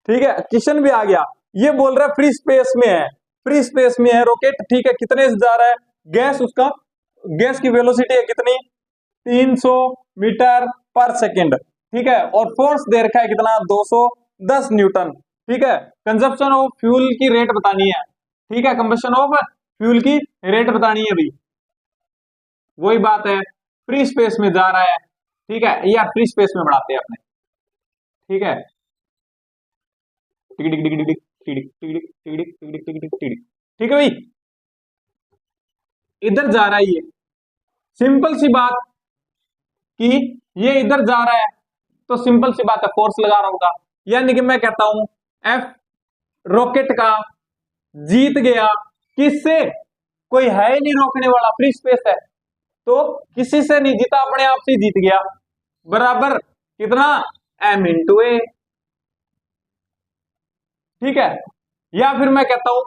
ठीक है, क्वेश्चन भी आ गया। ये बोल रहा है फ्री स्पेस में है, फ्री स्पेस में है रॉकेट, ठीक है, कितने से जा रहा है, गैस उसका, गैस की वेलोसिटी है कितनी, 300 मीटर पर सेकेंड, ठीक है, और फोर्स दे रखा है कितना, 210 न्यूटन, ठीक है। कंजप्शन ऑफ फ्यूल की रेट बतानी है, ठीक है, कंबशन ऑफ फ्यूल की रेट बतानी है भाई, वही बात है, फ्री स्पेस में जा रहा है, ठीक है, यार फ्री स्पेस में बढ़ाते हैं अपने, ठीक है, टिक टिक टिक टिक टिक टिक टिक टिक टिक टिक टिक टिक, ठीक है भाई, इधर जा रहा है ये, सिंपल सी बात कि ये इधर जा रहा है, तो सिंपल सी बात है फोर्स लगा रहा होगा, यानी कि मैं कहता हूं एफ रॉकेट का जीत गया, किससे, कोई है ही नहीं रोकने वाला, फ्री स्पेस है, तो किसी से नहीं जीता, अपने आप से जीत गया, बराबर कितना, m इंटू ए, ठीक है, या फिर मैं कहता हूं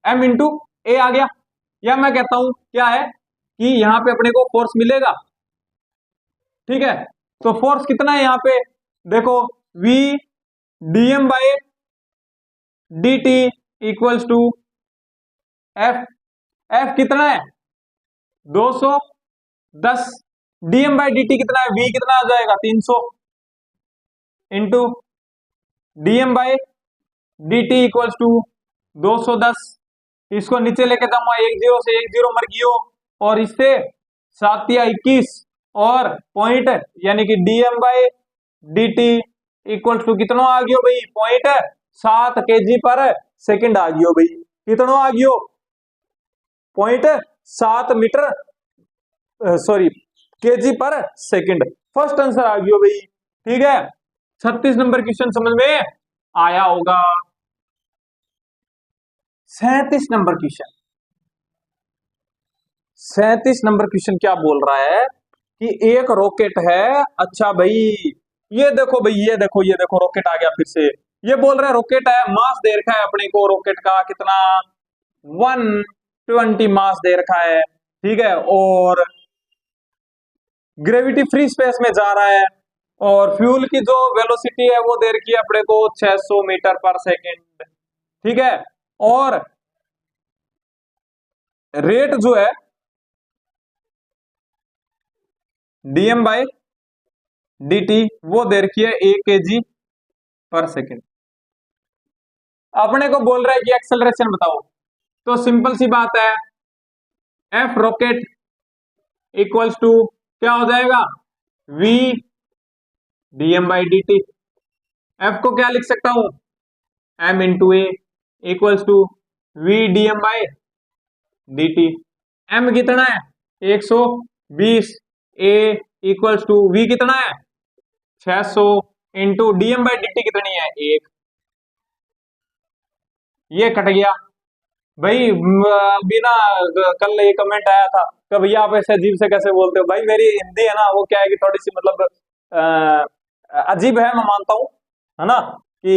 m इंटू ए आ गया, या मैं कहता हूं क्या है कि यहां पे अपने को फोर्स मिलेगा, ठीक है, तो फोर्स कितना है यहां पे, देखो v dm by dt equals to F, F कितना है 210, dm बाय dt कितना है, v कितना आ जाएगा 300 into dm by dt equals to 210, इसको नीचे लेके जाऊंगा, एक जीरो से एक जीरो मर गयो, और इससे 7 या 21 और पॉइंट, यानी कि dm by dt equal to कितना आ गयो भाई, पॉइंट 7 kg पर सेकंड आ गयो भाई, कितना आ गयो, पॉइंट 7 मीटर, सॉरी kg पर सेकंड, फर्स्ट आंसर आ गयो भाई, ठीक है। 36 नंबर क्वेश्चन समझ में आया होगा। 37 नंबर क्वेश्चन, 37 नंबर क्वेश्चन क्या बोल रहा है कि एक रॉकेट है, अच्छा भाई ये देखो भाई, ये देखो, ये देखो रॉकेट आ गया फिर से, ये बोल रहा है रॉकेट है, मास दे रखा है अपने को रॉकेट का कितना, 120 मास दे रखा है, ठीक है, और ग्रेविटी फ्री स्पेस में जा रहा है, और फ्यूल की जो वेलोसिटी है वो दे रखी है अपने को 600 मीटर पर सेकेंड, ठीक है, और रेट जो है dm बाय dt वो दे रखी है 1 kg पर सेकेंड, अपने को बोल रहा है कि एक्सेलरेशन बताओ, तो सिंपल सी बात है एफ रॉकेट इक्वल्स टू क्या हो जाएगा, v dm by dt, F को क्या लिख सकता हूं, m into A equals to v dm by dt, m कितना है 120, a इक्वल्स टू v कितना है 600 इंटू dm बाई dt कितनी है 1, ये कट गया भाई। बिना कल ये कमेंट आया था कि भैया आप ऐसे अजीब से कैसे बोलते हो, भाई मेरी हिंदी है ना वो क्या है कि थोड़ी सी मतलब अजीब है, मैं मानता हूँ, है ना, कि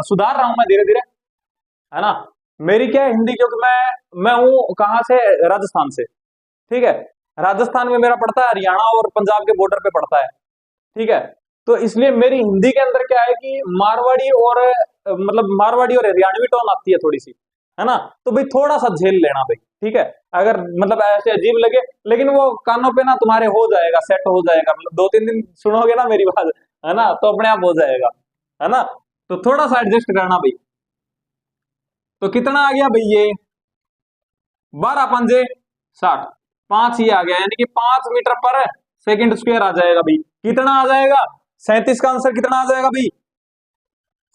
सुधार रहा हूं मैं धीरे धीरे, है ना, मेरी क्या है हिंदी, क्योंकि मैं हूँ कहाँ से, राजस्थान से, ठीक है, राजस्थान में मेरा पड़ता है हरियाणा और पंजाब के बॉर्डर पे पड़ता है, ठीक है, तो इसलिए मेरी हिंदी के अंदर क्या है कि मारवाड़ी और मतलब मारवाड़ी और हरियाणवी टोन आती है थोड़ी सी, है ना, तो भाई थोड़ा सा झेल लेना भाई, ठीक है, अगर मतलब ऐसे अजीब लगे, लेकिन वो कानों पे ना तुम्हारे हो जाएगा, सेट हो जाएगा, मतलब 2-3 दिन सुनोगे ना मेरी बात, है ना, तो अपने आप हो जाएगा, है ना, तो थोड़ा सा एडजस्ट करना भाई। तो कितना आ गया भाई ये 12×5 = 60, 5 ही आ गया, यानी कि 5 मीटर पर सेकंड स्क्वायर आ जाएगा भाई, कितना आ जाएगा 37 का आंसर कितना आ जाएगा भाई,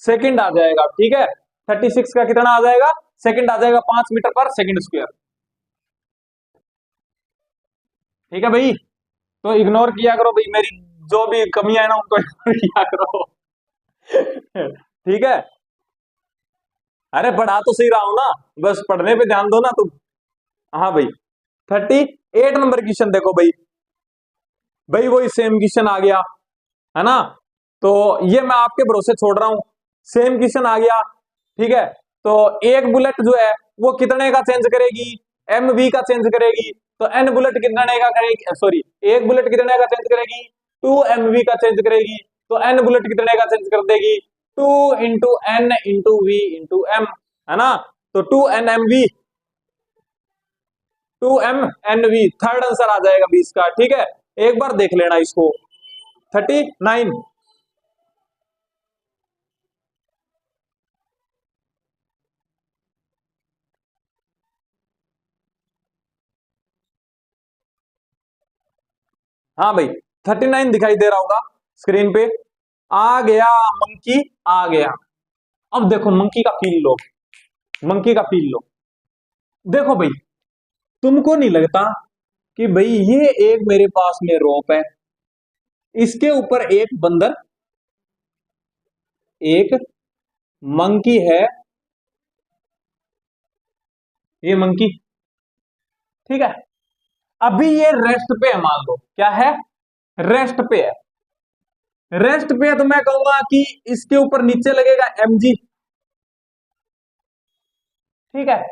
सेकंड आ जाएगा, ठीक है, 36 का कितना आ जाएगा, सेकंड आ जाएगा, 5 मीटर पर सेकंड स्क्वायर, ठीक है भाई। तो इग्नोर किया करो भाई, मेरी जो भी कमियां है ना उनको इग्नोर किया करो ठीक है, अरे पढ़ा तो सही रहा हूं ना, बस पढ़ने पे ध्यान दो ना तुम। हाँ भाई 38 नंबर क्वेश्चन देखो भाई, भाई वही सेम क्वेश्चन आ गया, है ना, तो ये मैं आपके भरोसे छोड़ रहा हूं, सेम क्वेश्चन आ गया, ठीक है। तो एक बुलेट जो है वो कितने का चेंज करेगी, mv का चेंज करेगी, तो n बुलेट कितने का करेगी, सॉरी एक बुलेट कितने का चेंज करेगी, 2mv का चेंज करेगी, तो n बुलेट कितने का चेंज कर देगी, 2 into n into v into m, है ना। तो 2nmv 2mnv थर्ड आंसर आ जाएगा 20 का, ठीक है। एक बार देख लेना इसको। 39, हाँ भाई 39 दिखाई दे रहा होगा स्क्रीन पे। आ गया मंकी, आ गया। अब देखो मंकी का फील लो, मंकी का फील लो। देखो भाई तुमको नहीं लगता कि भाई ये एक मेरे पास में रोप है, इसके ऊपर एक बंदर, एक मंकी है, ये मंकी, ठीक है। अभी ये रेस्ट पे है, मान लो क्या है, रेस्ट पे है। रेस्ट पे है तो मैं कहूंगा कि इसके ऊपर नीचे लगेगा mg, ठीक है।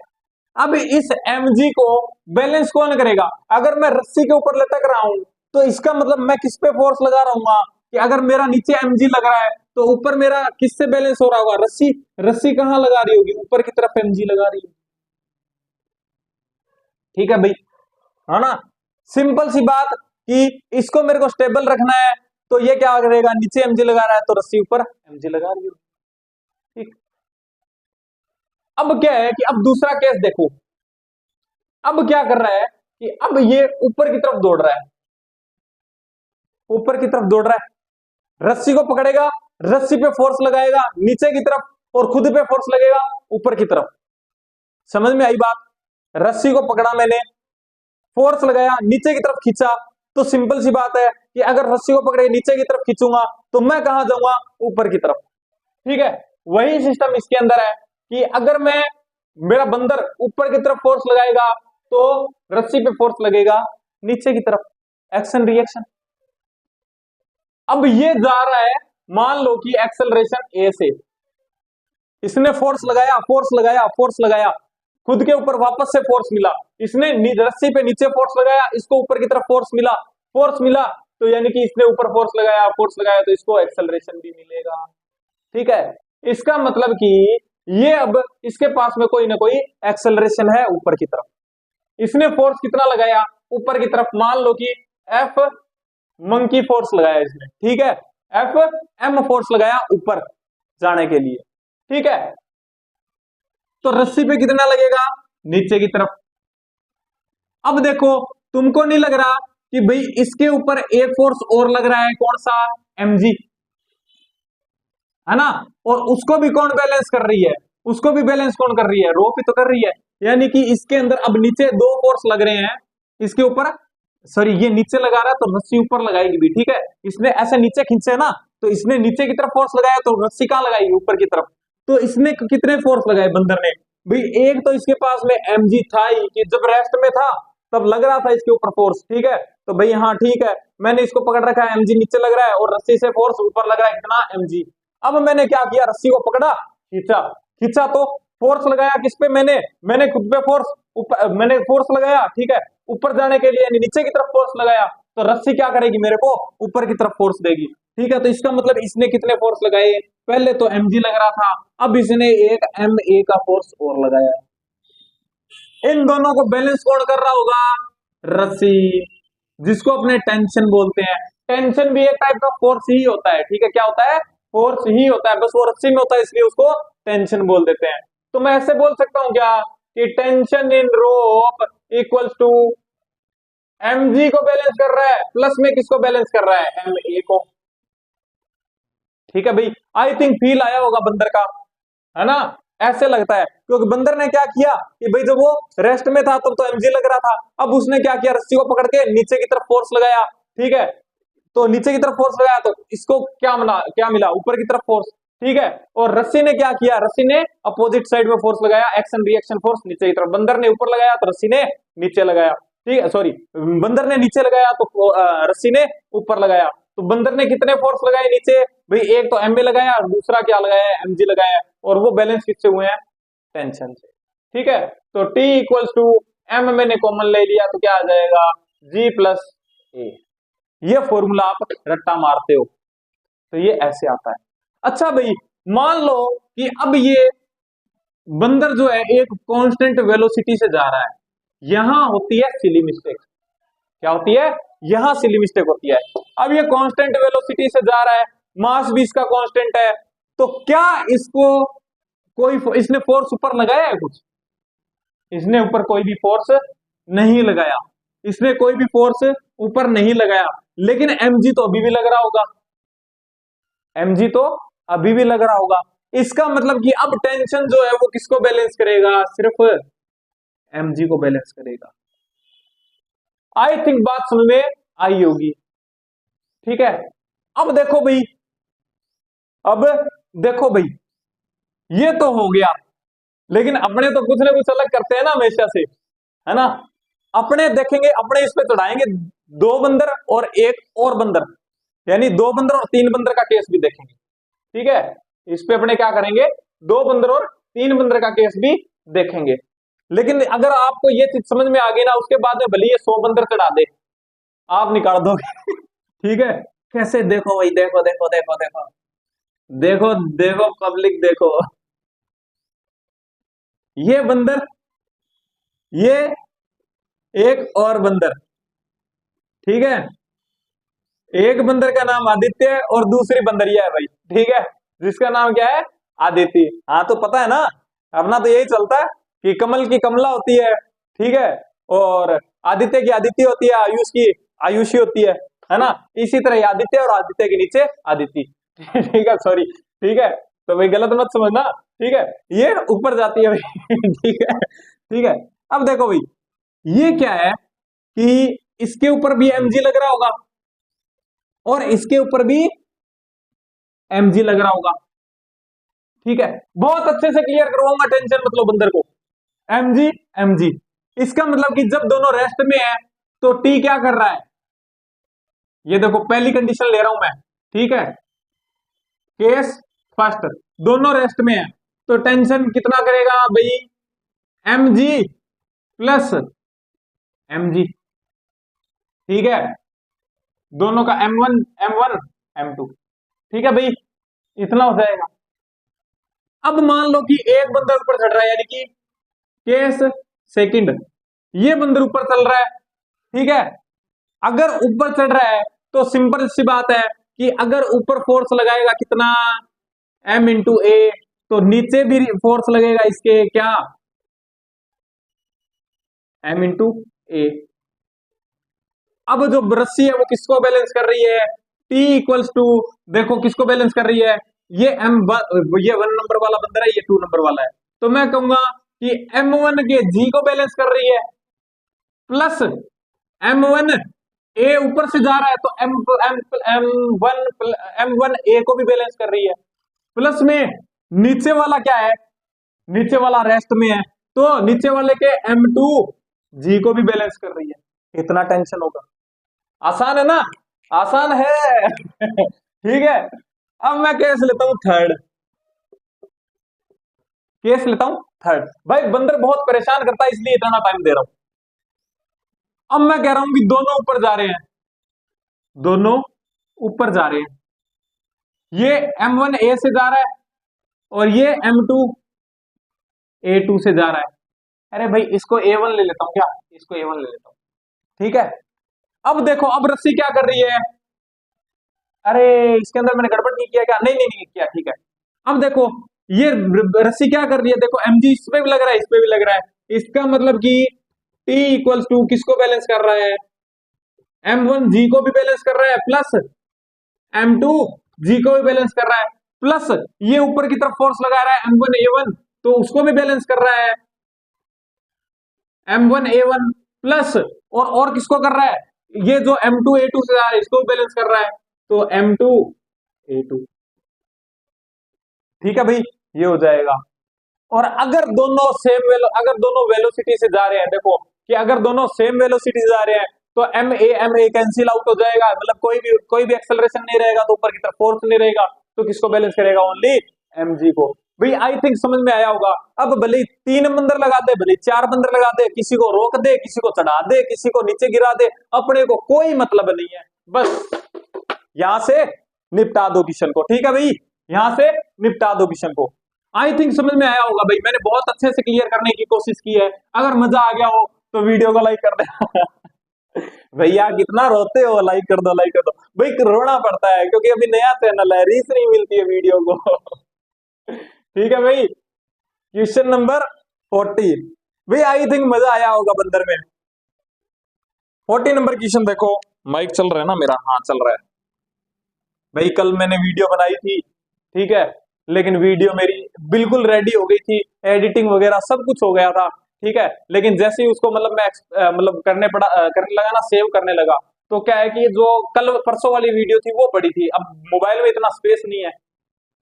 अब इस mg को बैलेंस कौन करेगा, अगर मैं रस्सी के ऊपर लटक रहा हूं तो इसका मतलब मैं किस पे फोर्स लगा रहा हूँ कि अगर मेरा नीचे mg लग रहा है तो ऊपर मेरा किससे बैलेंस हो रहा होगा, रस्सी। रस्सी कहां लगा रही होगी, ऊपर की तरफ mg लगा रही होगी, ठीक है भाई, है ना। सिंपल सी बात कि इसको मेरे को स्टेबल रखना है तो ये क्या करेगा, नीचे mg लगा रहा है तो रस्सी ऊपर mg लगा रही होगी, ठीक। अब क्या है कि अब दूसरा केस देखो, अब क्या कर रहा है कि अब ये ऊपर की तरफ दौड़ रहा है, ऊपर की तरफ दौड़ रहा है, रस्सी को पकड़ेगा, रस्सी पे फोर्स लगाएगा नीचे की तरफ और खुद पे फोर्स लगेगा ऊपर की तरफ। समझ में आई बात, रस्सी को पकड़ा मैंने, फोर्स लगाया, नीचे की तरफ खींचा, तो सिंपल सी बात है कि अगर रस्सी को पकड़े नीचे की तरफ खींचूंगा तो मैं कहां जाऊंगा, ऊपर की तरफ, ठीक है। वही सिस्टम इसके अंदर है कि अगर मैं, मेरा बंदर ऊपर की तरफ फोर्स लगाएगा तो रस्सी पे फोर्स लगेगा नीचे की तरफ, एक्शन रिएक्शन। अब ये जा रहा है, मान लो कि एक्सेलरेशन ए से, इसने फोर्स लगाया, फोर्स लगाया, फोर्स लगाया, खुद के ऊपर वापस से फोर्स मिला, इसने रस्सी पे नीचे फोर्स लगाया, इसको ऊपर की तरफ फोर्स मिला, फोर्स मिला, तो यानी कि इसने ऊपर फोर्स लगाया, फोर्स लगाया, तो इसको एक्सेलरेशन भी मिलेगा, ठीक है। इसका मतलब कि ये अब इसके पास में कोई ना कोई एक्सेलरेशन है ऊपर की तरफ। इसने फोर्स कितना लगाया, ऊपर की तरफ, मान लो कि एफ मंकी फोर्स लगाया इसने, ठीक है, एफ एम फोर्स लगाया ऊपर जाने के लिए, ठीक है। तो रस्सी पे कितना लगेगा, नीचे की तरफ। अब देखो तुमको नहीं लग रहा कि भाई इसके ऊपर एक फोर्स और लग रहा है, कौन सा, mg, है ना, और उसको भी कौन बैलेंस कर रही है, उसको भी बैलेंस कौन कर रही है, रो भी तो कर रही है। यानी कि इसके अंदर अब नीचे दो फोर्स लग रहे हैं इसके ऊपर, सॉरी ये नीचे लगा रहा है तो रस्सी ऊपर लगाएगी भी, ठीक है। इसने ऐसे नीचे खींचे ना, तो इसने नीचे की तरफ फोर्स लगाया तो रस्सी कहां लगाएगी, ऊपर की तरफ। तो इसने कितने फोर्स लगाए बंदर ने, भाई एक तो इसके पास में mg था ही कि जब रेस्ट में था तब लग रहा था इसके ऊपर फोर्स, ठीक है। तो भाई हाँ ठीक है, मैंने इसको पकड़ रखा है, mg नीचे लग रहा है और रस्सी से फोर्स ऊपर लग रहा है, कितना, mg। अब मैंने क्या किया, रस्सी को पकड़ा, खींचा, खींचा तो फोर्स लगाया किस पे, मैंने खुद पे फोर्स, मैंने फोर्स लगाया, ठीक है, ऊपर जाने के लिए, नीचे की तरफ फोर्स लगाया, तो रस्सी क्या करेगी, मेरे को ऊपर की तरफ फोर्स देगी, ठीक है। तो इसका मतलब इसने कितने फोर्स लगाए, पहले तो mg लग रहा था, अब इसने एक ma का फोर्स और लगाया। इन दोनों को बैलेंस कौन कर रहा होगा, रस्सी, जिसको अपने टेंशन बोलते हैं। टेंशन भी एक टाइप का फोर्स ही होता है, ठीक है, क्या होता है, फोर्स ही होता है, बस वो रस्सी में होता है इसलिए उसको टेंशन बोल देते हैं। तो मैं ऐसे बोल सकता हूं क्या कि tension in rope equals to mg को बैलेंस कर रहा है प्लस में किसको बैलेंस कर रहा है, ma को, ठीक है भाई। आई थिंक फील आया होगा बंदर का, है ना, ऐसे लगता है क्योंकि बंदर ने क्या किया कि भाई जब वो रेस्ट में था तब तो mg लग रहा था, अब उसने क्या किया, रस्सी को पकड़ के नीचे की तरफ फोर्स लगाया, ठीक है, तो नीचे की तरफ फोर्स लगाया तो इसको क्या मिला, क्या मिला, ऊपर की तरफ फोर्स, ठीक है। और रस्सी ने क्या किया, रस्सी ने अपोजिट साइड में फोर्स लगाया, एक्शन रिएक्शन फोर्स नीचे की तरफ, बंदर ने ऊपर लगाया तो रस्सी ने नीचे लगाया, ठीक है, सॉरी बंदर ने नीचे लगाया तो रस्सी ने ऊपर लगाया, तो बंदर ने कितने फोर्स लगाए नीचे भाई, एक तो एम ए लगाया और दूसरा क्या लगाया है, एम जी लगाया है, और वो बैलेंस किससे हुए हैं, टेंशन से। ठीक है, तो T इक्वल्स टू एम मैंने कॉमन ले लिया तो क्या आ जाएगा, G प्लस ए। ये फॉर्मूला आप रट्टा मारते हो तो ये ऐसे आता है। अच्छा भाई, मान लो कि अब ये बंदर जो है एक कांस्टेंट वेलोसिटी से जा रहा है, यहां होती है सिली मिस्टेक। क्या होती है, यहां सिली मिस्टेक होती है। अब ये कांस्टेंट वेलोसिटी से जा रहा है, मास भी इसका कांस्टेंट है, तो क्या इसको कोई इसने फोर्स ऊपर लगाया है कुछ, इसने ऊपर कोई भी फोर्स नहीं लगाया, इसने कोई भी फोर्स ऊपर नहीं लगाया, लेकिन एमजी तो अभी भी लग रहा होगा, एमजी तो अभी भी लग रहा होगा। इसका मतलब कि अब टेंशन जो है वो किसको बैलेंस करेगा, सिर्फ एमजी को बैलेंस करेगा। आई थिंक बात समझ में आई होगी। ठीक है, अब देखो भाई, अब देखो भाई, ये तो हो गया, लेकिन अपने तो कुछ ना कुछ अलग करते हैं ना हमेशा से, है ना। अपने देखेंगे, अपने इस पे चढ़ाएंगे दो बंदर और एक और बंदर, यानी दो बंदर और तीन बंदर का केस भी देखेंगे। ठीक है, इस पे अपने क्या करेंगे, दो बंदर और तीन बंदर का केस भी देखेंगे। लेकिन अगर आपको ये चीज समझ में आ गई ना, उसके बाद में भले ये 100 बंदर चढ़ा दे, आप निकाल दोगे। ठीक है, कैसे, देखो भाई, देखो देखो देखो देखो देखो देखो पब्लिक देखो, ये बंदर, ये एक और बंदर। ठीक है, एक बंदर का नाम आदित्य है और दूसरी बंदरिया है भाई। ठीक है, जिसका नाम क्या है, आदित्य। हाँ तो पता है ना, अपना तो यही चलता है कि कमल की कमला होती है, ठीक है, और आदित्य की आदित्य होती है, आयुष की आयुषी होती है ना। इसी तरह आदित्य और आदित्य के नीचे आदित्य। ठीक है, सॉरी, ठीक है, तो भाई गलत मत समझना। ठीक है, ये ऊपर जाती है भाई। ठीक है, ठीक है। अब देखो भाई, ये क्या है कि इसके ऊपर भी एमजी लग रहा होगा और इसके ऊपर भी एमजी लग रहा होगा। ठीक है, बहुत अच्छे से क्लियर करवाऊंगा, टेंशन मतलब बंदर को। एमजी एमजी, इसका मतलब कि जब दोनों रेस्ट में है तो टी क्या कर रहा है, ये देखो पहली कंडीशन ले रहा हूं मैं। ठीक है, केस फर्स्ट, दोनों रेस्ट में है तो टेंशन कितना करेगा भाई, एमजी प्लस एमजी। ठीक है, दोनों का M1 M1 M2। ठीक है भाई, इतना हो जाएगा। अब मान लो कि एक बंदर ऊपर चढ़ रहा है, यानी कि केस सेकंड, ये बंदर ऊपर चल रहा है। ठीक है, अगर ऊपर चढ़ रहा है तो सिंपल सी बात है कि अगर ऊपर फोर्स लगाएगा कितना, M इंटू ए, तो नीचे भी फोर्स लगेगा इसके क्या, M इंटू ए। अब जो रस्सी है वो किसको बैलेंस कर रही है, T इक्वल्स टू, देखो किसको बैलेंस कर रही है, ये ये 1 नंबर वाला बंदर है, ये 2 नंबर वाला है, तो मैं कहूंगा कि M1 के G को बैलेंस कर रही है, प्लस M1 ए ऊपर से जा रहा है तो M1 ए को भी बैलेंस कर रही है, प्लस में नीचे वाला क्या है, नीचे वाला रेस्ट में है तो नीचे वाले के M2 G को भी बैलेंस कर रही है। इतना टेंशन होगा, आसान है ना, आसान है। ठीक है, अब मैं केस लेता हूं थर्ड, केस लेता हूं थर्ड। भाई बंदर बहुत परेशान करता है इसलिए इतना टाइम दे रहा हूं। अब मैं कह रहा हूं कि दोनों ऊपर जा रहे हैं, दोनों ऊपर जा रहे हैं, ये M1 ए से जा रहा है और ये M2 A2 से जा रहा है। अरे भाई इसको A1 ले लेता हूं, क्या इसको A1 ले लेता हूं। ठीक है, अब देखो, अब रस्सी क्या कर रही है, अरे इसके अंदर मैंने गड़बड़ नहीं किया क्या, नहीं नहीं नहीं किया, ठीक है। अब देखो ये रस्सी क्या कर रही है, देखो एमजी इस पे भी लग रहा है, इस पे भी लग रहा है, इसका मतलब कि T इक्वल्स टू किसको बैलेंस कर रहा है, M1 G को भी बैलेंस कर रहा है, प्लस M2 G को भी बैलेंस कर रहा है, प्लस ये ऊपर की तरफ फोर्स लगा रहा है M1 A1 तो उसको भी बैलेंस कर रहा है M1 A1, प्लस और किसको कर रहा है, ये जो M2 A2 से आ रहा है इसको भी बैलेंस कर रहा है तो M2 A2। ठीक है भाई, ये हो जाएगा। और अगर दोनों सेम अगर दोनों वेलोसिटी से जा रहे हैं, देखो कि अगर दोनों सेम वेलोसिटी से जा रहे हैं तो एम ए कैंसिल आउट हो जाएगा, मतलब कोई भी एक्सेलरेशन नहीं रहेगा तो ऊपर की तरफ फोर्स नहीं रहेगा, तो किसको बैलेंस करेगा? ओनली mg को। भाई आई थिंक समझ में आया होगा। अब भले ही 3 बंदर लगा दे, भले 4 बंदर लगा दे, किसी को रोक दे, किसी को चढ़ा दे, किसी को नीचे गिरा दे, अपने को कोई मतलब नहीं है, बस यहां से निपटा दो क्वेश्चन को। ठीक है भाई, यहां से निपटा दो क्वेश्चन को। आई थिंक समझ में आया होगा भाई, मैंने बहुत अच्छे से क्लियर करने की कोशिश की है। अगर मजा आ गया हो तो वीडियो को लाइक कर दे। भैया कितना रोते हो, लाइक कर दो, लाइक कर दो। भाई रोना पड़ता है क्योंकि अभी नया चैनल है, रीच नहीं मिलती है वीडियो को। ठीक है भाई, क्वेश्चन नंबर 40। भाई आई थिंक मजा आया होगा बंदर में। 40 नंबर क्वेश्चन देखो। माइक चल रहा है ना मेरा? हाँ चल रहा है भाई। कल मैंने वीडियो बनाई थी, ठीक है, लेकिन वीडियो मेरी बिल्कुल रेडी हो गई थी, एडिटिंग वगैरह सब कुछ हो गया था, ठीक है, लेकिन जैसे ही उसको मतलब मैं मतलब करने लगा ना, सेव करने लगा, तो क्या है कि जो कल परसों वाली वीडियो थी वो पड़ी थी। अब मोबाइल में इतना स्पेस नहीं है,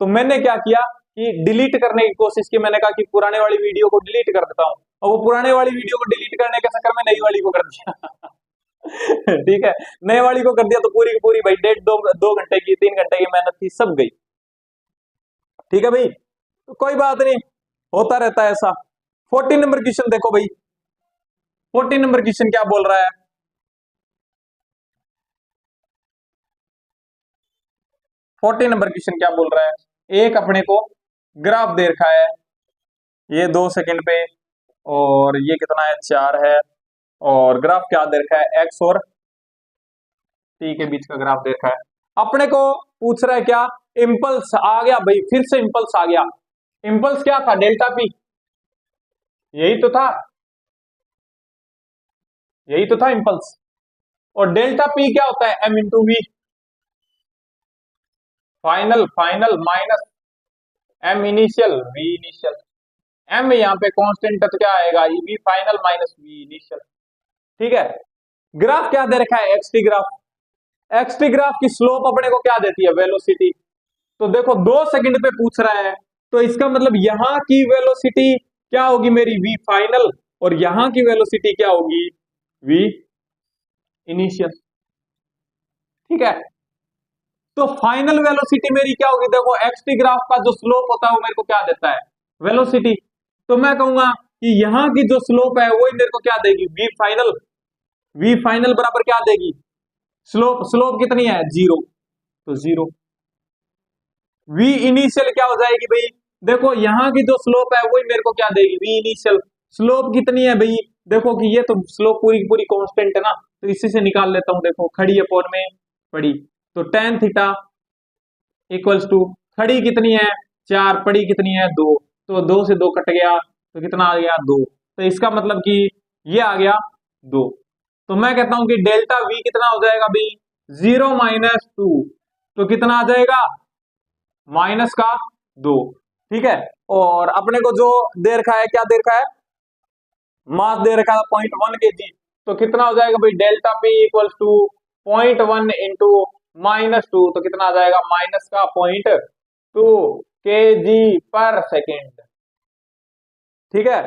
तो मैंने क्या किया कि डिलीट करने की कोशिश की। मैंने कहा कि पुराने वाली वीडियो को डिलीट कर देता हूँ, और वो पुराने वाली वीडियो को डिलीट करने के चक्कर में नई वाली को कर दिया। ठीक है, नए वाली को कर दिया तो पूरी की पूरी भाई 1.5 2 घंटे की 3 घंटे की मेहनत थी, सब गई। ठीक है भाई, तो कोई बात नहीं, होता रहता है ऐसा। 40 नंबर क्वेश्चन देखो भाई। 40 नंबर क्वेश्चन क्या बोल रहा है? 40 नंबर क्वेश्चन क्या बोल रहा है? एक अपने को ग्राफ दे रखा है, ये 2 सेकंड पे, और ये कितना है? 4 है। और ग्राफ क्या दे रखा है? एक्स और टी के बीच का ग्राफ दे रखा है। अपने को पूछ रहा है क्या? इंपल्स आ गया भाई, फिर से इंपल्स आ गया। इंपल्स क्या था? डेल्टा पी, यही तो था, यही तो था इंपल्स। और डेल्टा पी क्या होता है? M into V final, final minus M initial, V initial. M यहाँ पे कांस्टेंट, तो क्या आएगा? V final minus V initial. ठीक है, ग्राफ क्या दे रखा है? XT graph. एक्सटी ग्राफ की स्लोप अपने को क्या देती है? वेलोसिटी। तो देखो 2 सेकंड पे पूछ रहा है, तो इसका मतलब यहां की वेलोसिटी क्या होगी मेरी? V final. और यहां की वेलोसिटी क्या होगी? V initial. ठीक है, तो फाइनल वेलोसिटी मेरी क्या होगी? देखो एक्सटी ग्राफ का जो स्लोप होता है वो मेरे को क्या देता है? वेलोसिटी। तो मैं कहूंगा कि यहां की जो स्लोप है वही मेरे को क्या देगी? We final. वी फाइनल बराबर क्या देगी? स्लोप। स्लोप कितनी है? 0, तो 0। वी इनिशियल क्या हो जाएगी भाई? देखो यहां की जो स्लोप है वही मेरे को क्या देगी? V initial. स्लोप कितनी है भाई? देखो कि ये तो स्लोप पूरी की पूरी कांस्टेंट है ना, तो इसी से निकाल लेता हूं। देखो खड़ी अपॉन में पड़ी, तो tan थीटा इक्वल्स टू, खड़ी कितनी है? 4, पड़ी कितनी है? 2, तो 2 से 2 कट गया, तो कितना आ गया? 2। तो इसका मतलब कि ये आ गया 2। तो मैं कहता हूं कि डेल्टा वी कितना हो जाएगा भाई? 0 माइनस 2, तो कितना आ जाएगा? माइनस का 2। ठीक है, और अपने को जो दे रखा है, क्या दे रखा है? मास दे रखा है 0.1 kg, तो कितना हो जाएगा भाई? Delta P equals to 0.1 into -2, तो कितना आ जाएगा? माइनस का 0.2 kg पर सेकेंड। ठीक है,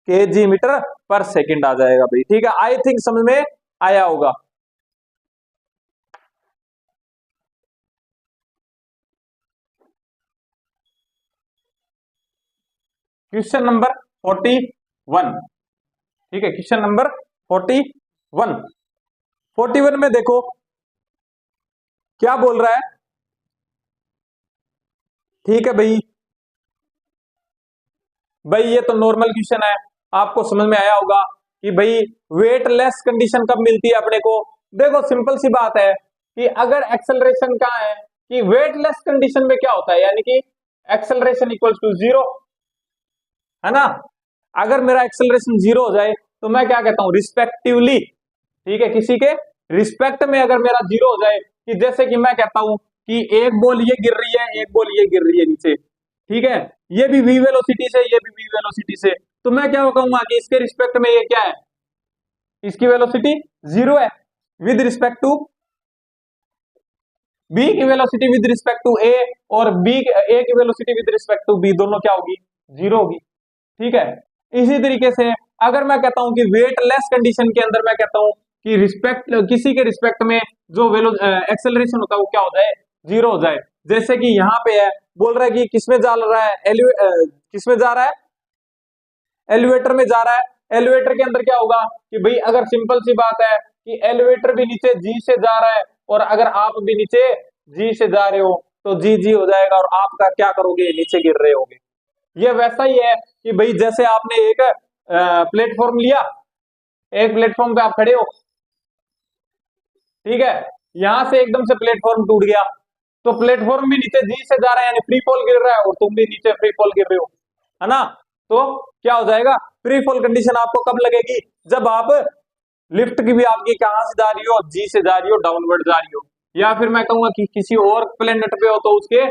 kg मीटर पर सेकेंड आ जाएगा भाई। ठीक है, आई थिंक समझ में आया होगा। Question number 41। ठीक है, क्वेश्चन नंबर 41। 41 में देखो क्या बोल रहा है। ठीक है भाई, भाई ये तो नॉर्मल क्वेश्चन है, आपको समझ में आया होगा कि भाई वेटलेस कंडीशन कब मिलती है अपने को। देखो सिंपल सी बात है कि अगर एक्सेलरेशन क्या है कि वेटलेस कंडीशन में क्या होता है, यानी कि एक्सेलरेशन इक्वल्स टू 0, है ना। अगर मेरा एक्सेलरेशन 0 हो जाए तो मैं क्या कहता हूं? रिस्पेक्टिवली। ठीक है, किसी के रिस्पेक्ट में अगर मेरा 0 हो जाए, कि जैसे कि मैं कहता हूं कि एक बॉल ये गिर रही है, एक बॉल ये गिर रही है नीचे, ठीक है, ये भी वी वेलोसिटी से, ये भी वी वेलोसिटी से, तो मैं क्या कहूंगा कि इसके रिस्पेक्ट में ये क्या है? इसकी वेलोसिटी 0 है विद रिस्पेक्ट टू बी की velocity with respect to A, और ए की velocity with respect to B, दोनों क्या होगी? 0 होगी। ठीक है, इसी तरीके से अगर मैं कहता हूं कि वेटलेस कंडीशन के अंदर मैं कहता हूं कि रिस्पेक्ट किसी के रिस्पेक्ट में जो एक्सेलरेशन होता है वो क्या हो जाए, जीरो हो जाए। जैसे कि यहाँ पे है, बोल रहा है कि किसमें जा रहा है, किसमें जा रहा है, एलिवेटर में जा रहा है। एलिवेटर के अंदर क्या होगा कि भाई अगर सिंपल सी बात है कि एलिवेटर भी नीचे जी से जा रहा है और अगर आप भी नीचे जी से जा रहे हो तो जी जी हो जाएगा और आपका क्या करोगे, नीचे गिर रहे होगे। ये वैसा ही है कि भाई जैसे आपने एक प्लेटफॉर्म लिया, एक प्लेटफॉर्म पे आप खड़े हो, ठीक है, यहां से एकदम से प्लेटफॉर्म टूट गया तो प्लेटफॉर्म भी नीचे जी से जा रहा है यानी फ्री फॉल गिर रहा है और तुम भी नीचे फ्री फॉल गिर रहे हो, है ना। तो क्या हो जाएगा, फ्री फॉल कंडीशन आपको कब लगेगी, जब आप लिफ्ट की भी आपकी कहां से जा रही हो, जी से जा रही हो, डाउनवर्ड जा रही हो, या फिर मैं कहूंगा कि किसी और प्लेनेट पे हो तो उसके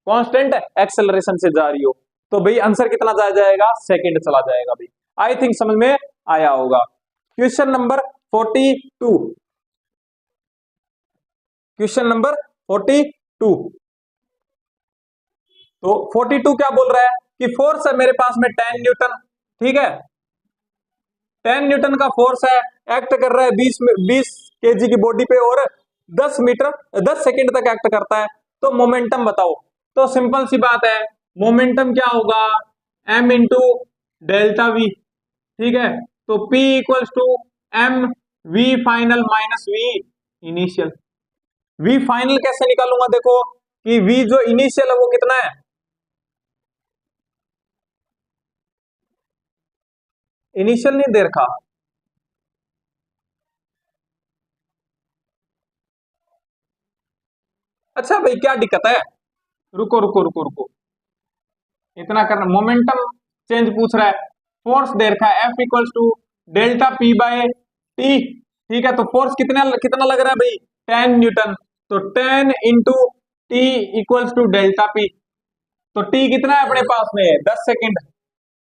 कांस्टेंट एक्सेलरेशन से जा रही हो। तो भाई आंसर कितना जाएगा, सेकंड चला जाएगा भाई। आई थिंक समझ में आया होगा। Question number 42, question number 42। तो 42 क्या बोल रहा है कि फोर्स है मेरे पास में 10 न्यूटन, ठीक है, 10 न्यूटन का फोर्स है, एक्ट कर रहा है 20 केजी की बॉडी पे और 10 सेकंड तक एक्ट करता है। तो मोमेंटम बताओ। तो सिंपल सी बात है, मोमेंटम क्या होगा, m इंटू डेल्टा वी, ठीक है। तो P equals to m v final minus v initial. v final कैसे निकालूंगा, देखो कि v जो इनिशियल है वो कितना है, इनिशियल नहीं दे रखा, अच्छा भाई क्या दिक्कत है, रुको रुको रुको रुको, इतना करना, मोमेंटम चेंज पूछ रहा है, फोर्स दे रखा है F equals to delta P by T, ठीक है। तो फोर्स कितना कितना लग रहा है भाई, 10 न्यूटन, तो 10 into T equals to delta P। तो T कितना है अपने पास में, 10 सेकंड,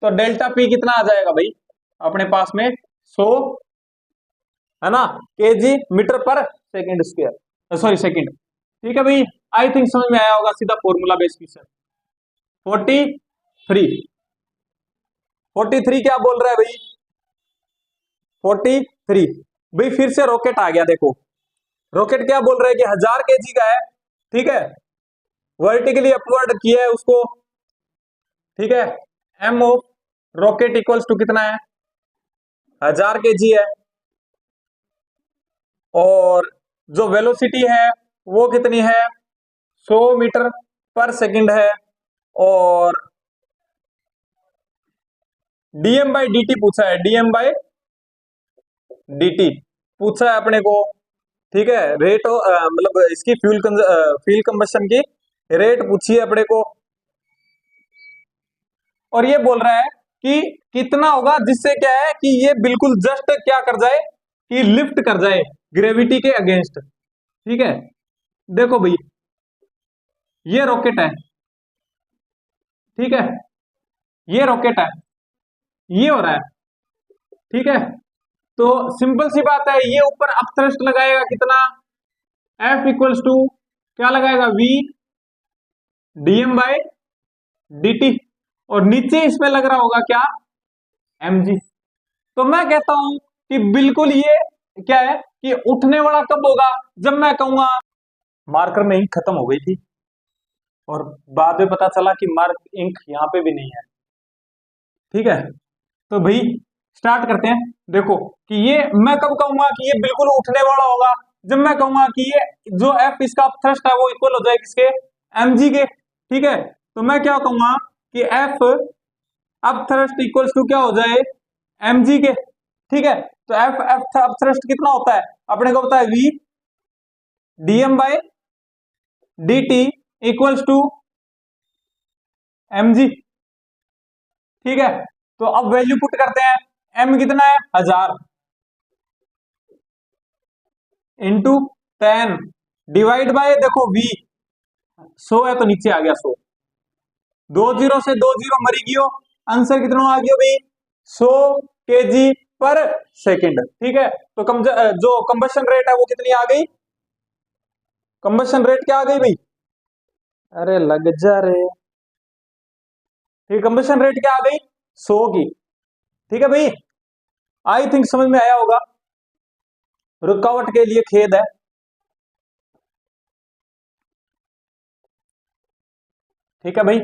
तो डेल्टा P कितना आ जाएगा भाई अपने पास में, 100, है ना, केजी मीटर पर सेकंड स्क्वायर, सॉरी सेकंड, ठीक है भाई। आई थिंक समझ में आया होगा, सीधा फॉर्मूला बेस्ड क्वेश्चन। 43, 43 क्या बोल रहा है भाई, 43 भाई फिर से रॉकेट आ गया, देखो रॉकेट क्या बोल रहा है कि 1000 केजी का है, ठीक है, वर्टिकली अपवर्ड किया है उसको, ठीक है। M of rocket equals to कितना है, 1000 केजी है, और जो वेलोसिटी है वो कितनी है, 100 मीटर पर सेकंड है, और डीएम बाई डी पूछा है, डीएम बाई डी पूछा है अपने को, ठीक है। रेट मतलब इसकी फ्यूल कंबशन की रेट पूछी है अपने को, और ये बोल रहा है कि कितना होगा जिससे क्या है कि ये बिल्कुल जस्ट क्या कर जाए कि लिफ्ट कर जाए ग्रेविटी के अगेंस्ट, ठीक है। देखो भाई ये रॉकेट है, ठीक है, ये रॉकेट है, ये हो रहा है, ठीक है। तो सिंपल सी बात है, ये ऊपर अपथ्रस्ट लगाएगा कितना, F इक्वल्स टू क्या लगाएगा, V डीएम बाय dt, और नीचे इसमें लग रहा होगा क्या, mg। तो मैं कहता हूं कि बिल्कुल ये क्या है कि उठने वाला कब होगा, जब मैं कहूंगा, मार्कर में इंक खत्म हो गई थी और बाद में पता चला कि मार्क इंक यहां पे भी नहीं है, ठीक है। तो भाई स्टार्ट करते हैं, देखो कि ये मैं कब कहूंगा कि ये बिल्कुल उठने वाला होगा, जब मैं कहूंगा कि ये जो F इसका थ्रस्ट है वो इक्वल हो जाए किसके, mg के, ठीक है। तो मैं क्या कहूंगा कि F अब थ्रस्ट इक्वल्स टू क्या हो जाए, mg के, ठीक है। तो F अब थ्रस्ट कितना होता है अपने को पता है, V dm by dt equals to mg, ठीक है। तो अब वैल्यू पुट करते हैं, m कितना है 1000 इंटू 10 डिवाइड बाय देखो v 100 है तो नीचे आ गया 100, 20 से 20 मरी गयो, आंसर कितना आ गया भाई 100 केजी पर सेकंड, ठीक है। तो जो कंबशन रेट है वो कितनी आ गई, कंबशन रेट क्या आ गई भाई, अरे लग जा रे, ठीक, कंबशन रेट क्या आ गई 100 की, ठीक है भाई। आई थिंक समझ में आया होगा। रुकावट के लिए खेद है। ठीक है भाई।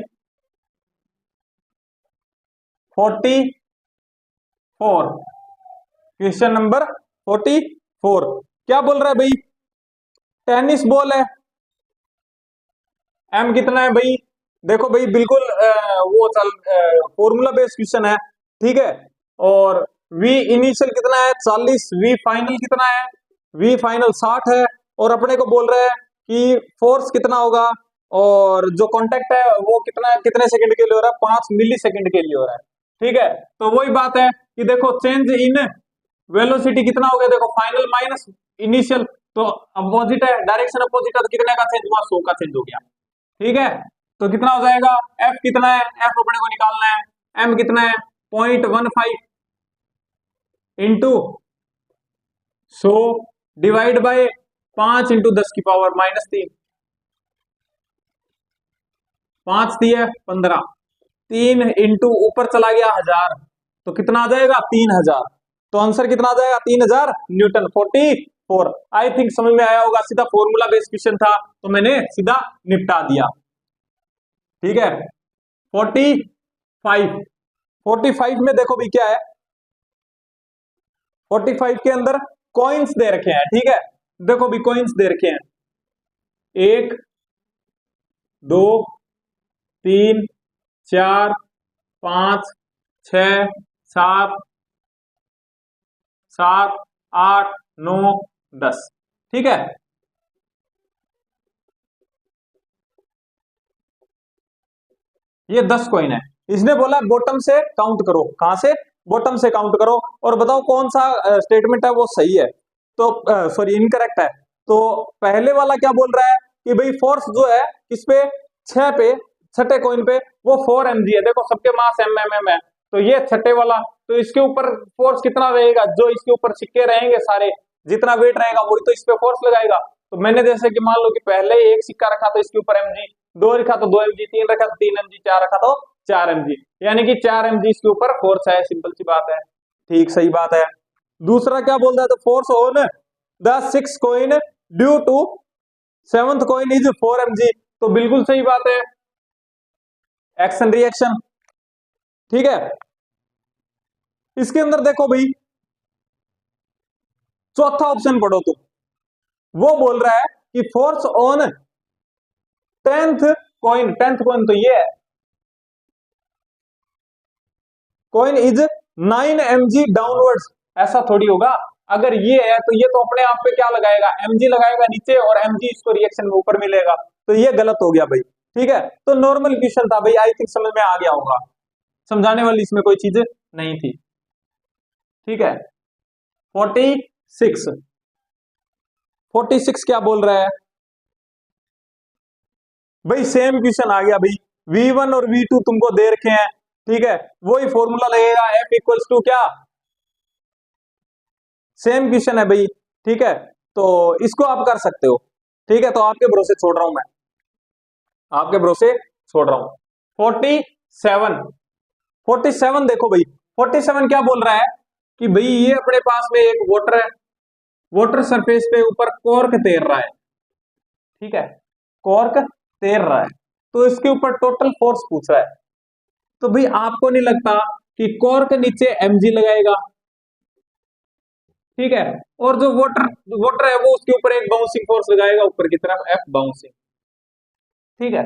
44, क्वेश्चन नंबर 44 क्या बोल रहा है भाई? टेनिस बॉल है, एम कितना है भाई? देखो भाई बिल्कुल वो चल फॉर्मूला बेस्ड क्वेश्चन है, ठीक है। और वी इनिशियल कितना है 40, वी फाइनल कितना है? वी फाइनल 60 है। और अपने को बोल रहे हैं कि फोर्स कितना होगा, और जो कांटेक्ट है वो कितना, कितने सेकंड के लिए हो रहा है? 5 मिली सेकंड के लिए हो रहा है, ठीक है। तो वही बात है कि देखो चेंज इन वेलोसिटी कितना हो गया, देखो फाइनल माइनस इनिशियल, तो अपोजिट है, डायरेक्शन अपोजिट है, तो कितने का चेंज हुआ? 100 का चेंज हो गया, ठीक है। तो कितना हो जाएगा? एफ कितना है? एफ अपने को निकालना है। एम कितना है? 0.15 इंटू 100 डिवाइड बाय 5 इंटू 10 की पावर -3, 5 दिया 15, 3 इंटू ऊपर चला गया 1000, तो कितना आ जाएगा? 3000। तो आंसर कितना आ जाएगा? 3000 न्यूटन। 44। आई थिंक समझ में आया होगा, सीधा फॉर्मूला बेस्ड क्वेश्चन था तो मैंने सीधा निपटा दिया, ठीक है। 45 में देखो भी क्या है, 45 के अंदर कॉइन्स दे रखे हैं, ठीक है। देखो भी कॉइन्स दे रखे हैं, 1 2 3 4 5 6 7 7 8 9 10, ठीक है। ये 10 कॉइन है। इसने बोला बॉटम से काउंट करो, कहां से? बॉटम से काउंट करो और बताओ कौन सा स्टेटमेंट है वो सही है, तो सॉरी इनकरेक्ट है। तो पहले वाला क्या बोल रहा है कि भाई फोर्स जो है किस पे? 6 पे, छठे कॉइन पे, वो 4 mg है। देखो सबके मास mm है, तो ये छठे वाला, तो इसके ऊपर फोर्स कितना रहेगा? जो इसके ऊपर सिक्के रहेंगे सारे, जितना वेट रहेगा वही तो इस पे फोर्स लगाएगा। तो मैंने जैसे कि मान लो कि पहले एक सिक्का रखा तो इसके ऊपर mg, 2 रखा तो 2 mg, 3 रखा तो 3 mg, 4 रखा तो 4 mg, यानी कि 4 mg इसके ऊपर फोर्स है, सिंपल सी बात है, ठीक, सही बात है। दूसरा क्या बोल रहा है? तो force on the 6th coin due to 7th coin is 4 mg, तो बिल्कुल सही बात है, एक्शन रिएक्शन, ठीक है। इसके अंदर देखो भाई चौथा ऑप्शन पढ़ो तुम, वो बोल रहा है कि force on 10th coin, 10th coin तो ये है, कॉइन इज 9 mg डाउनवर्ड्स, ऐसा थोड़ी होगा। अगर ये है तो ये तो अपने आप पे क्या लगाएगा? mg लगाएगा नीचे और mg इसको रिएक्शन में ऊपर मिलेगा, तो ये गलत हो गया भाई, ठीक है। तो नॉर्मल क्वेश्चन था भाई, आई थिंक समझ में आ गया होगा, समझाने वाली इसमें कोई चीज नहीं थी, ठीक है। 46, 46 क्या बोल रहा है भाई? सेम क्वेश्चन आ गया भाई, V1 और V2 तुमको दे रखे हैं, ठीक है। वही फॉर्मूला लगेगा, F इक्वल्स टू क्या? सेम क्वेश्चन है भाई, ठीक है। तो इसको आप कर सकते हो, ठीक है। तो आपके भरोसे छोड़ रहा हूं मैं, आपके भरोसे छोड़ रहा हूं। 47, 47 देखो भाई, 47 क्या बोल रहा है कि भाई ये अपने पास में एक वाटर है, वाटर सरफेस पे ऊपर कॉर्क तैर रहा है, ठीक है, कॉर्क तैर रहा है, तो इसके ऊपर टोटल फोर्स पूछ रहा है। तो भाई आपको नहीं लगता कि कॉर्क नीचे mg लगाएगा, ठीक है, और जो वाटर वाटर है वो उसके ऊपर एक बाउंसिंग फोर्स लगाएगा ऊपर की तरफ, F बाउंसिंग, ठीक है।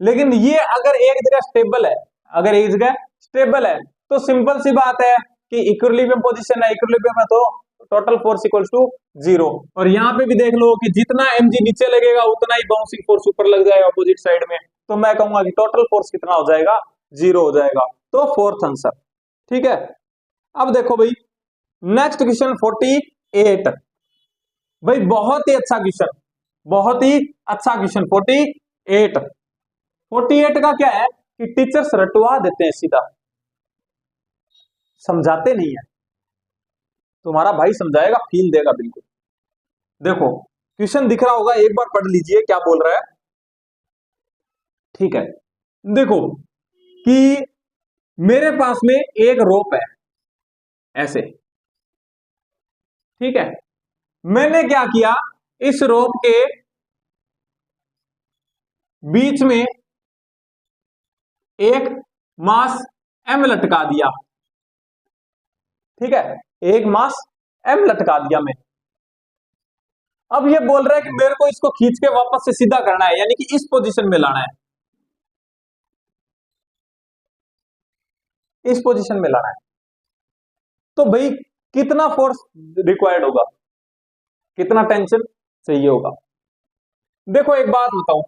लेकिन ये अगर एक जगह स्टेबल है, अगर एक जगह स्टेबल है, तो सिंपल सी बात है कि इक्विलिब्रियम पोजीशन है, इक्विलिब्रियम है, तो टोटल फोर्स इक्वल्स टू 0। और यहाँ पे भी देख लो कि जितना mg नीचे लगेगा उतना ही बाउंसिंग फोर्स ऊपर लग जाएगा अपोजिट साइड में, तो मैं कहूंगा कि टोटल फोर्स कितना हो जाएगा? 0 हो जाएगा, तो फोर्थ आंसर, ठीक है। अब देखो भाई नेक्स्ट क्वेश्चन 48, भाई बहुत ही अच्छा क्वेश्चन, बहुत ही अच्छा क्वेश्चन। 48, 48 का क्या है कि टीचर्स रटवा देते हैं, सीधा समझाते नहीं है। तुम्हारा भाई समझाएगा, फील देगा बिल्कुल। देखो क्वेश्चन दिख रहा होगा, एक बार पढ़ लीजिए क्या बोल रहा है, ठीक है। देखो कि मेरे पास में एक रोप है ऐसे, ठीक है, मैंने क्या किया, इस रोप के बीच में एक मास m लटका दिया। ठीक है, एक मास m लटका दिया मैं। अब ये बोल रहा है कि मेरे को इसको खींच के वापस से सीधा करना है, यानी कि इस पोजीशन में लाना है, इस पोजीशन में लाना है। तो भाई कितना फोर्स रिक्वायर्ड होगा, कितना टेंशन चाहिए होगा। देखो एक बात बताऊं,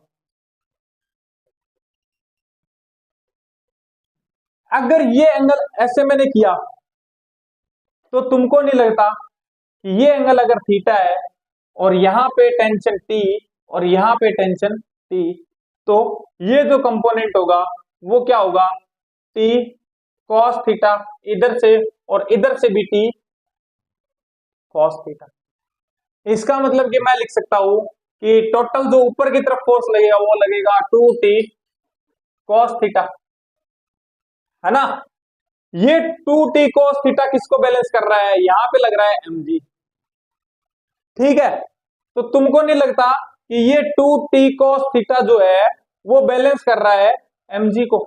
अगर ये एंगल ऐसे मैंने किया तो तुमको नहीं लगता कि ये एंगल अगर थीटा है और यहां पे टेंशन टी और यहां पे टेंशन टी, तो ये जो कंपोनेंट होगा वो क्या होगा, टी कॉस थीटा इधर से, और इधर से भी टी कॉस थीटा। इसका मतलब कि मैं लिख सकता हूं कि टोटल जो ऊपर की तरफ फोर्स लगेगा वो लगेगा 2t कॉस थीटा, है ना। ये 2t cos थीटा किसको बैलेंस कर रहा है, यहां पे लग रहा है mg। ठीक है, तो तुमको नहीं लगता कि ये 2t cos थीटा जो है वो बैलेंस कर रहा है mg को।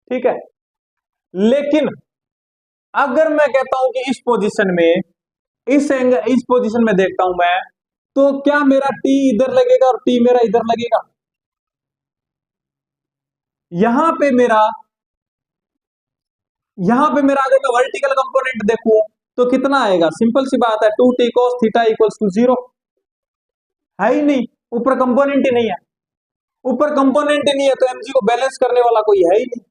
ठीक है, लेकिन अगर मैं कहता हूं कि इस पोजीशन में, इस एंगल, इस पोजीशन में देखता हूं मैं, तो क्या मेरा t इधर लगेगा और t मेरा इधर लगेगा। यहां पे मेरा, यहां पे मेरा अगर मैं वर्टिकल कंपोनेंट देखूं तो कितना आएगा, सिंपल सी बात है, 2t cos theta equals to 0। है ही नहीं, ऊपर कंपोनेंट ही नहीं है, ऊपर कंपोनेंट ही नहीं है तो mg को बैलेंस करने वाला कोई है ही नहीं।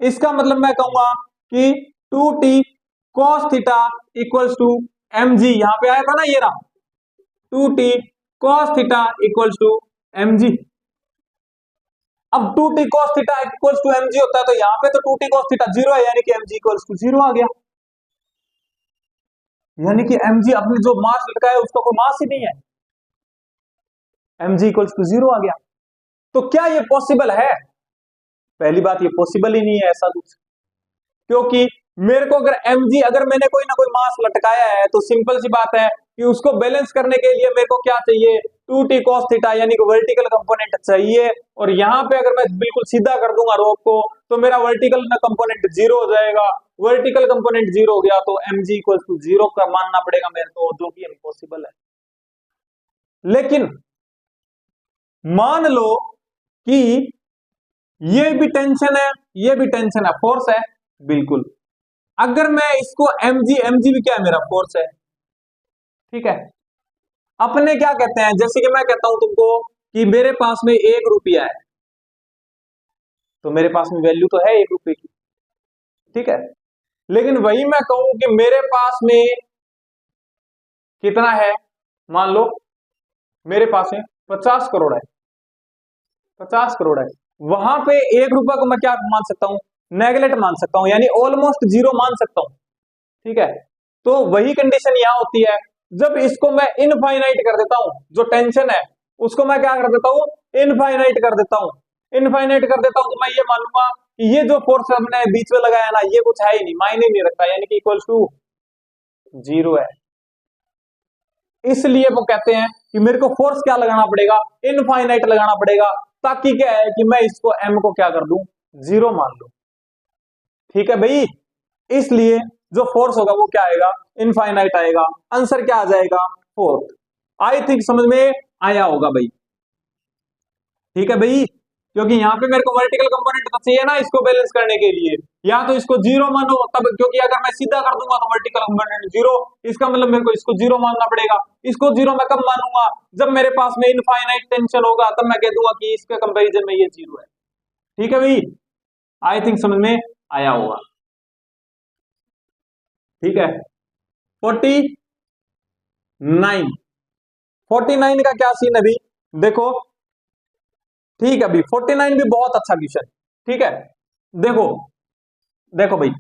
इसका मतलब मैं कहूंगा कि 2t cos theta equals to mg, यहां पे आएगा ना, ये रहा 2t cos theta equals to mg। अब 2t cos theta equals to mg होता है तो यहां पे तो 2t cos थीटा 0 है, यानी कि mg इक्वल्स टू 0 आ गया। यानी कि mg अपने जो मास लटका है उसका कोई मास ही नहीं है, mg इक्वल्स टू 0 आ गया। तो क्या ये पॉसिबल है, पहली बात ये पॉसिबल ही नहीं है ऐसा कुछ, क्योंकि मेरे को अगर mg, अगर मैंने कोई ना कोई मास लटकाया है तो सिंपल सी बात है कि उसको बैलेंस करने के लिए मेरे को क्या चाहिए, 2t cos थीटा यानी कि वर्टिकल कंपोनेंट चाहिए। और यहां पे अगर मैं बिल्कुल सीधा कर दूंगा रोप को तो मेरा वर्टिकल कंपोनेंट 0 हो जाएगा। वर्टिकल कंपोनेंट 0 हो गया तो mg इक्वल टू 0 का मानना पड़ेगा मेरे को, जो कि इम्पॉसिबल है। लेकिन मान लो कि ये भी टेंशन है, ये भी टेंशन है, फोर्स है, बिल्कुल। अगर मैं इसको mg, mg भी क्या है, मेरा फोर्स है। ठीक है, अपने क्या कहते हैं, जैसे कि मैं कहता हूं तुमको कि मेरे पास में 1 रुपया है, तो मेरे पास में वैल्यू तो है 1 रुपए की। ठीक है, लेकिन वही मैं कहूं कि मेरे पास में कितना है, मान लो मेरे पास में 50 करोड़ है, 50 करोड़ है, वहां पे 1 रुपया को मैं क्या मान सकता हूं, नेगलेक्ट मान सकता हूं, यानी ऑलमोस्ट 0 मान सकता हूं। ठीक है, तो वही कंडीशन यहां होती है जब इसको मैं इनफाइनाइट कर देता हूं, जो टेंशन है उसको मैं क्या कर देता हूं, इनफाइनाइट कर देता हूं। इनफाइनाइट कर देता हूं तो मैं ये मानूंगा कि ये जो फोर्स हमने बीच में लगाया ना, ये कुछ है ही नहीं, मायने नहीं रखता, यानी कि इक्वल्स टू 0 है। इसलिए वो कहते हैं कि मेरे को फोर्स क्या लगाना पड़ेगा, इनफाइनाइट लगाना पड़ेगा, ताकि क्या है कि मैं इसको m को क्या कर दूं, 0 मान लूं। ठीक है भाई, इसलिए जो फोर्स होगा वो क्या आएगा, इनफाइनाइट आएगा। आंसर क्या आ जाएगा, 4। आई थिंक समझ में आया होगा भाई। ठीक है भाई, क्योंकि यहाँ पे मेरे को वर्टिकल कंपोनेंट तो चाहिए ना इसको बैलेंस करने के लिए, या तो इसको 0 मानो तब, क्योंकि अगर मैं सीधा कर दूंगा तो वर्टिकल कंपोनेंट 0, इसका मतलब मेरे को इसको 0 मानना पड़ेगा। इसको 0 मैं कब मानूंगा, जब मेरे पास में इनफाइनाइट टेंशन होगा, तब मैं कह दूंगा कि इसके कंपेरिजन में ये 0 है। ठीक है भाई, आई थिंक समझ में आया होगा। ठीक है, 49, 49 का क्या सीन है अभी, देखो। ठीक है अभी 49 भी बहुत अच्छा क्वेश्चन। ठीक है, देखो, देखो भाई,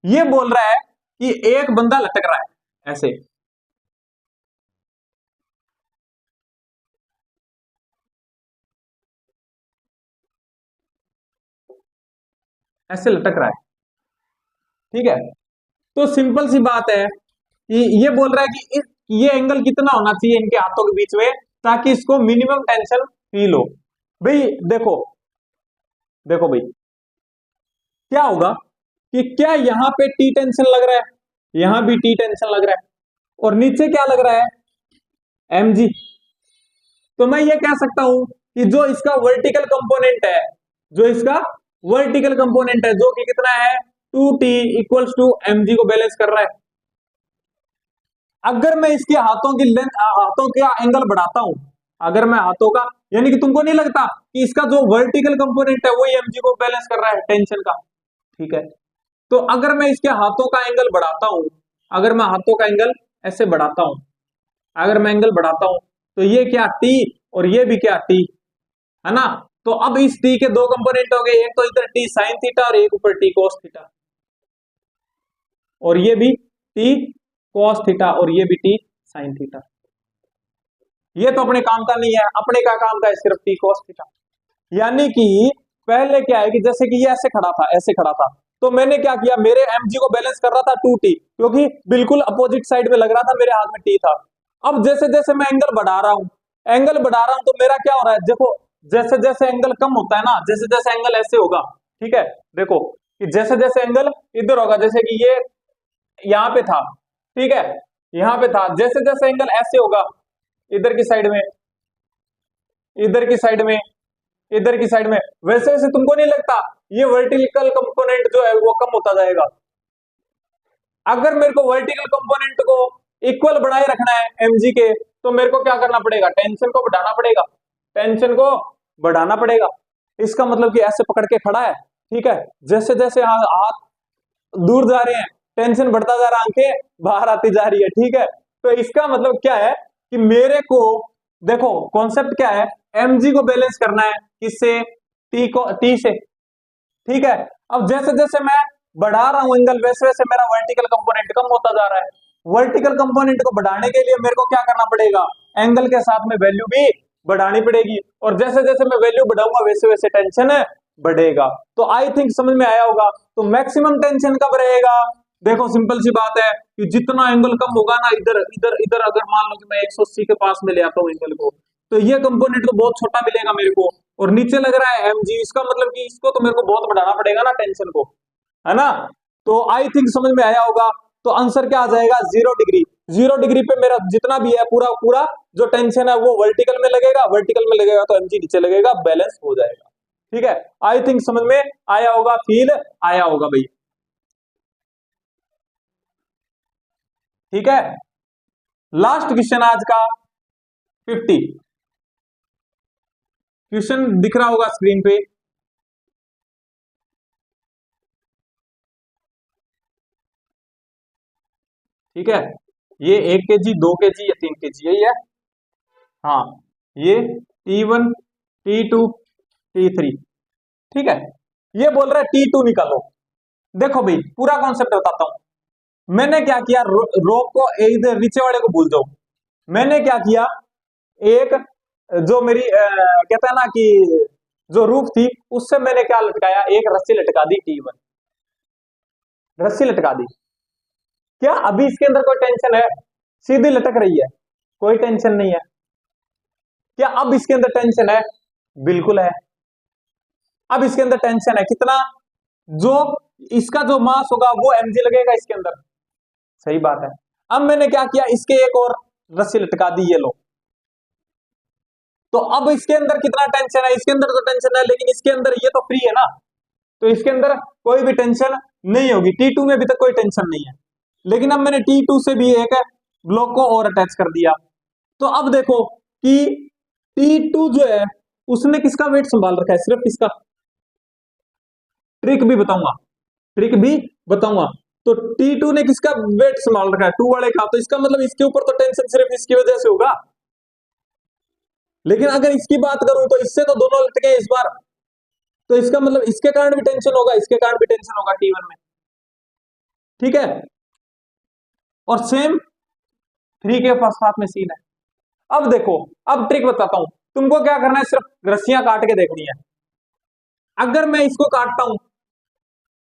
ये बोल रहा है कि एक बंदा लटक रहा है ऐसे, ऐसे लटक रहा है। ठीक है, तो सिंपल सी बात है ये बोल रहा है कि ये एंगल कितना होना चाहिए इनके हाथों के बीच में ताकि इसको मिनिमम टेंशन फील हो। भाई देखो, देखो भाई क्या होगा कि क्या यहां पे टी टेंशन लग रहा है, यहां भी टी टेंशन लग रहा है, और नीचे क्या लग रहा है mg। तो मैं ये कह सकता हूं कि जो इसका वर्टिकल कंपोनेंट है, जो इसका वर्टिकल कंपोनेंट है, जो कि कितना है 2t इक्वल्स टू mg को बैलेंस कर रहा है। अगर मैं इसके हाथों की लेंथ, हाथों का एंगल बढ़ाता हूं, अगर मैं हाथों का, यानी कि तुमको नहीं लगता कि इसका जो वर्टिकल कंपोनेंट है वही mg को बैलेंस कर रहा है टेंशन का, ठीक है। तो अगर मैं इसके हाथों का एंगल बढ़ाता हूं, अगर मैं हाथों का एंगल ऐसे बढ़ाता हूं, अगर मैं एंगल बढ़ाता हूं, तो ये क्या t और ये भी क्या t, है ना। तो अब इस t के दो कंपोनेंट हो गए, एक तो इधर t साइन थीटा और एक ऊपर t cos थीटा, और ये भी t cos थीटा और ये भी t साइन थीटा। ये तो अपने काम का नहीं है, अपने का काम का है सिर्फ t cos थीटा। यानी कि पहले क्या है कि जैसे कि ये ऐसे खड़ा था, ऐसे खड़ा था, तो मैंने क्या किया, मेरे mg को बैलेंस कर रहा था 2t, क्योंकि बिल्कुल अपोजिट साइड में लग रहा था, मेरे हाथ में t था। अब जैसे जैसे मैं एंगल बढ़ा रहा हूं, एंगल बढ़ा रहा हूं, तो मेरा क्या हो रहा है, देखो जैसे जैसे एंगल कम होता है ना, जैसे जैसे एंगल ऐसे होगा, ठीक है, देखो कि जैसे जैसे एंगल इधर होगा, जैसे कि ये यहाँ पे था, ठीक है, यहाँ पे था, जैसे जैसे एंगल ऐसे होगा इधर की साइड में, इधर की साइड में, इधर की साइड में, वैसे वैसे तुमको नहीं लगता ये वर्टिकल कंपोनेंट जो है वो कम होता जाएगा। अगर मेरे को वर्टिकल कंपोनेंट को इक्वल बनाए रखना है mg के, तो मेरे को क्या करना पड़ेगा, टेंशन को बढ़ाना पड़ेगा, टेंशन को बढ़ाना पड़ेगा। इसका मतलब कि ऐसे पकड़ के खड़ा है, ठीक है, जैसे जैसे हाथ दूर जा रहे हैं, टेंशन बढ़ता जा रहा है, आंखें बाहर आती जा रही है, ठीक है। तो इसका मतलब क्या है कि मेरे को देखो कॉन्सेप्ट क्या है, mg को बैलेंस करना है किससे, t से, ठीक है। अब जैसे जैसे मैं बढ़ा रहा हूं एंगल, वैसे वैसे मेरा वर्टिकल कंपोनेंट कम होता जा रहा है। वर्टिकल कंपोनेंट को बढ़ाने के लिए मेरे को क्या करना पड़ेगा, एंगल के साथ में वैल्यू भी बढ़ानी पड़ेगी, और जैसे जैसे मैं वैल्यू बढ़ाऊंगा वैसे वैसे टेंशन बढ़ेगा। तो आई थिंक समझ में आया होगा। तो मैक्सिमम टेंशन कब रहेगा, देखो सिंपल सी बात है कि जितना एंगल कम होगा ना, इधर इधर इधर, अगर मान लो कि मैं 180 के पास में ले आता हूँ एंगल को, तो ये कंपोनेंट तो बहुत छोटा मिलेगा मेरे को, और नीचे लग रहा है mg, इसका मतलब कि इसको तो मेरे को बहुत बढ़ाना पड़ेगा ना टेंशन को, है ना। तो आई थिंक समझ में आया होगा। तो आंसर क्या आ जाएगा, 0 डिग्री। 0 डिग्री पे मेरा जितना भी है पूरा पूरा जो टेंशन है वो वर्टिकल में लगेगा, वर्टिकल में लगेगा तो mg नीचे लगेगा, बैलेंस हो जाएगा, ठीक है। आई थिंक समझ में आया होगा, फील आया होगा भाई, ठीक है। लास्ट क्वेश्चन आज का 50 क्वेश्चन दिख रहा होगा स्क्रीन पे, ठीक है। ये 1 kg 2 kg या 3 kg यही है, हाँ, ये T1 T2 T3, ठीक है। ये बोल रहा है T2 निकालो। देखो भाई पूरा कॉन्सेप्ट बताता हूं। मैंने क्या किया, रोप को इधर नीचे वाले को भूल जाओ, मैंने क्या किया, एक जो मेरी कहता है ना कि जो रूफ थी उससे मैंने क्या लटकाया, एक रस्सी लटका दी T1, रस्सी लटका दी। क्या अभी इसके अंदर कोई टेंशन है, सीधी लटक रही है, कोई टेंशन नहीं है। क्या अब इसके अंदर टेंशन है, बिल्कुल है। अब इसके अंदर टेंशन है कितना, जो इसका जो मास होगा वो mg लगेगा इसके अंदर, सही बात है। अब मैंने क्या किया, इसके एक और रस्सी लटका दी, ये लो। तो अब इसके अंदर कितना टेंशन है, इसके अंदर तो टेंशन है, लेकिन इसके अंदर ये तो फ्री है ना, तो इसके अंदर कोई भी टेंशन नहीं होगी। T2 में भी तक कोई टेंशन नहीं है, लेकिन अब मैंने T2 से भी एक ब्लॉक को और अटैच कर दिया। तो अब देखो कि T2 जो है उसने किसका वेट संभाल रखा है, सिर्फ इसका। ट्रिक भी बताऊंगा, ट्रिक भी बताऊंगा। तो T2 ने किसका वेट संभाल रखा है, 2 वाले का, तो इसका मतलब इसके ऊपर तो टेंशन सिर्फ इसकी वजह से होगा। लेकिन अगर इसकी बात करूं तो इससे तो दोनों लटके इस बार, तो इसका मतलब इसके कारण भी टेंशन होगा, इसके कारण भी टेंशन होगा T1 में, ठीक है। और सेम 3 के साथ में सीन है। अब देखो, अब ट्रिक बताता हूं तुमको, क्या करना है, सिर्फ रस्सियां काट के देखनी है। अगर मैं इसको काटता हूं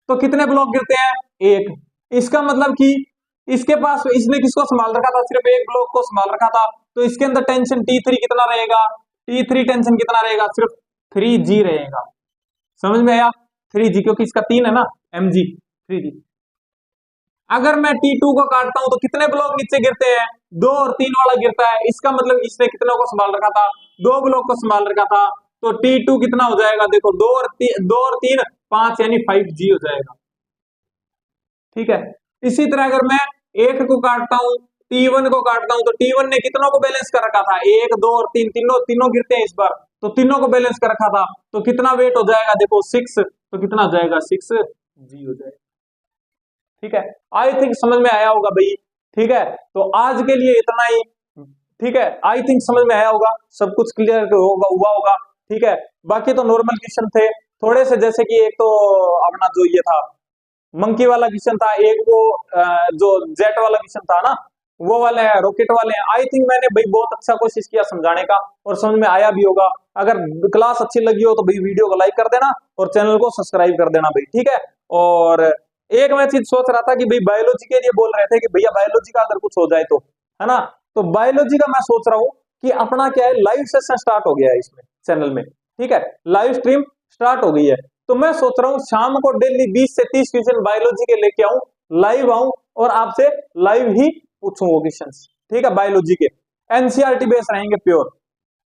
तो कितने ब्लॉक गिरते हैं, एक। इसका मतलब कि इसके पास इसने किसको संभाल रखा था, सिर्फ एक ब्लॉक को संभाल रखा था, तो इसके अंदर टेंशन T3 कितना रहेगा, T3 टेंशन कितना रहेगा, सिर्फ 3G रहेगा। समझ में आया, 3G, क्योंकि इसका 3 है ना, mg 3G। अगर मैं T2 को काटता हूं तो कितने ब्लॉक नीचे गिरते हैं, 2 और 3 वाला गिरता है, इसका मतलब इसने कितनों को संभाल रखा था, 2 ब्लॉक को संभाल रखा था, तो T2 कितना हो जाएगा, देखो 2 और 3 5 यानी 5G हो जाएगा। ठीक है, इसी तरह अगर मैं 1 को काटता हूं, T1 को काटता हूं, तो T1 ने कितनों को बैलेंस कर रखा था, 1 2 और 3, तीनों गिरते हैं इस बार, तो तीनों को बैलेंस कर रखा था, तो कितना वेट हो जाएगा, देखो 6, तो कितना हो जाएगा, 6G हो जाएगा। ठीक है, आई थिंक समझ में आया होगा भाई। ठीक है, तो आज के लिए इतना ही। ठीक है, आई थिंक समझ में आया होगा, सब कुछ क्लियर होगा, हुआ होगा। ठीक है, बाकी तो नॉर्मल क्वेश्चन थे थोड़े से, जैसे कि एक तो अपना जो ये था मंकी वाला क्वेश्चन था, एक वो जो जेट वाला क्वेश्चन था ना, वो वाले हैं, रॉकेट वाले हैं। आई थिंक मैंने भाई बहुत अच्छा कोशिश किया समझाने का, और समझ में आया भी होगा। अगर क्लास अच्छी लगी हो तो भाई वीडियो को लाइक कर देना और चैनल को सब्सक्राइब कर देना भाई। ठीक है, और एक मैं चीज सोच रहा था कि भाई बायोलॉजी के लिए बोल रहे थे कि भैया बायोलॉजी का अगर कुछ हो जाए तो, है ना, तो बायोलॉजी का मैं सोच रहा हूँ कि अपना क्या है, लाइव सेशन स्टार्ट हो गया है इसमें चैनल में। ठीक है, लाइव स्ट्रीम स्टार्ट हो गई है, तो मैं सोच रहा हूँ शाम को डेली 20 से 30 क्वेश्चन बायोलॉजी के लेके आऊं, लाइव आऊं और आपसे लाइव ही पूछूं वो क्वेश्चन। ठीक है, बायोलॉजी के एनसीईआरटी बेस रहेंगे प्योर।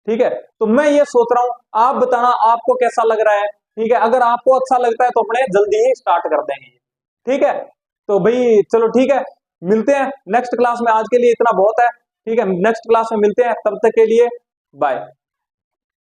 ठीक है, तो मैं ये सोच रहा हूं, आप बताना आपको कैसा लग रहा है। ठीक है, अगर आपको अच्छा लगता है तो अपने जल्दी ही स्टार्ट कर देंगे। ठीक है, तो भाई चलो ठीक है, मिलते हैं नेक्स्ट क्लास में, आज के लिए इतना बहुत है। ठीक है, नेक्स्ट क्लास में मिलते हैं, तब तक के लिए बाय।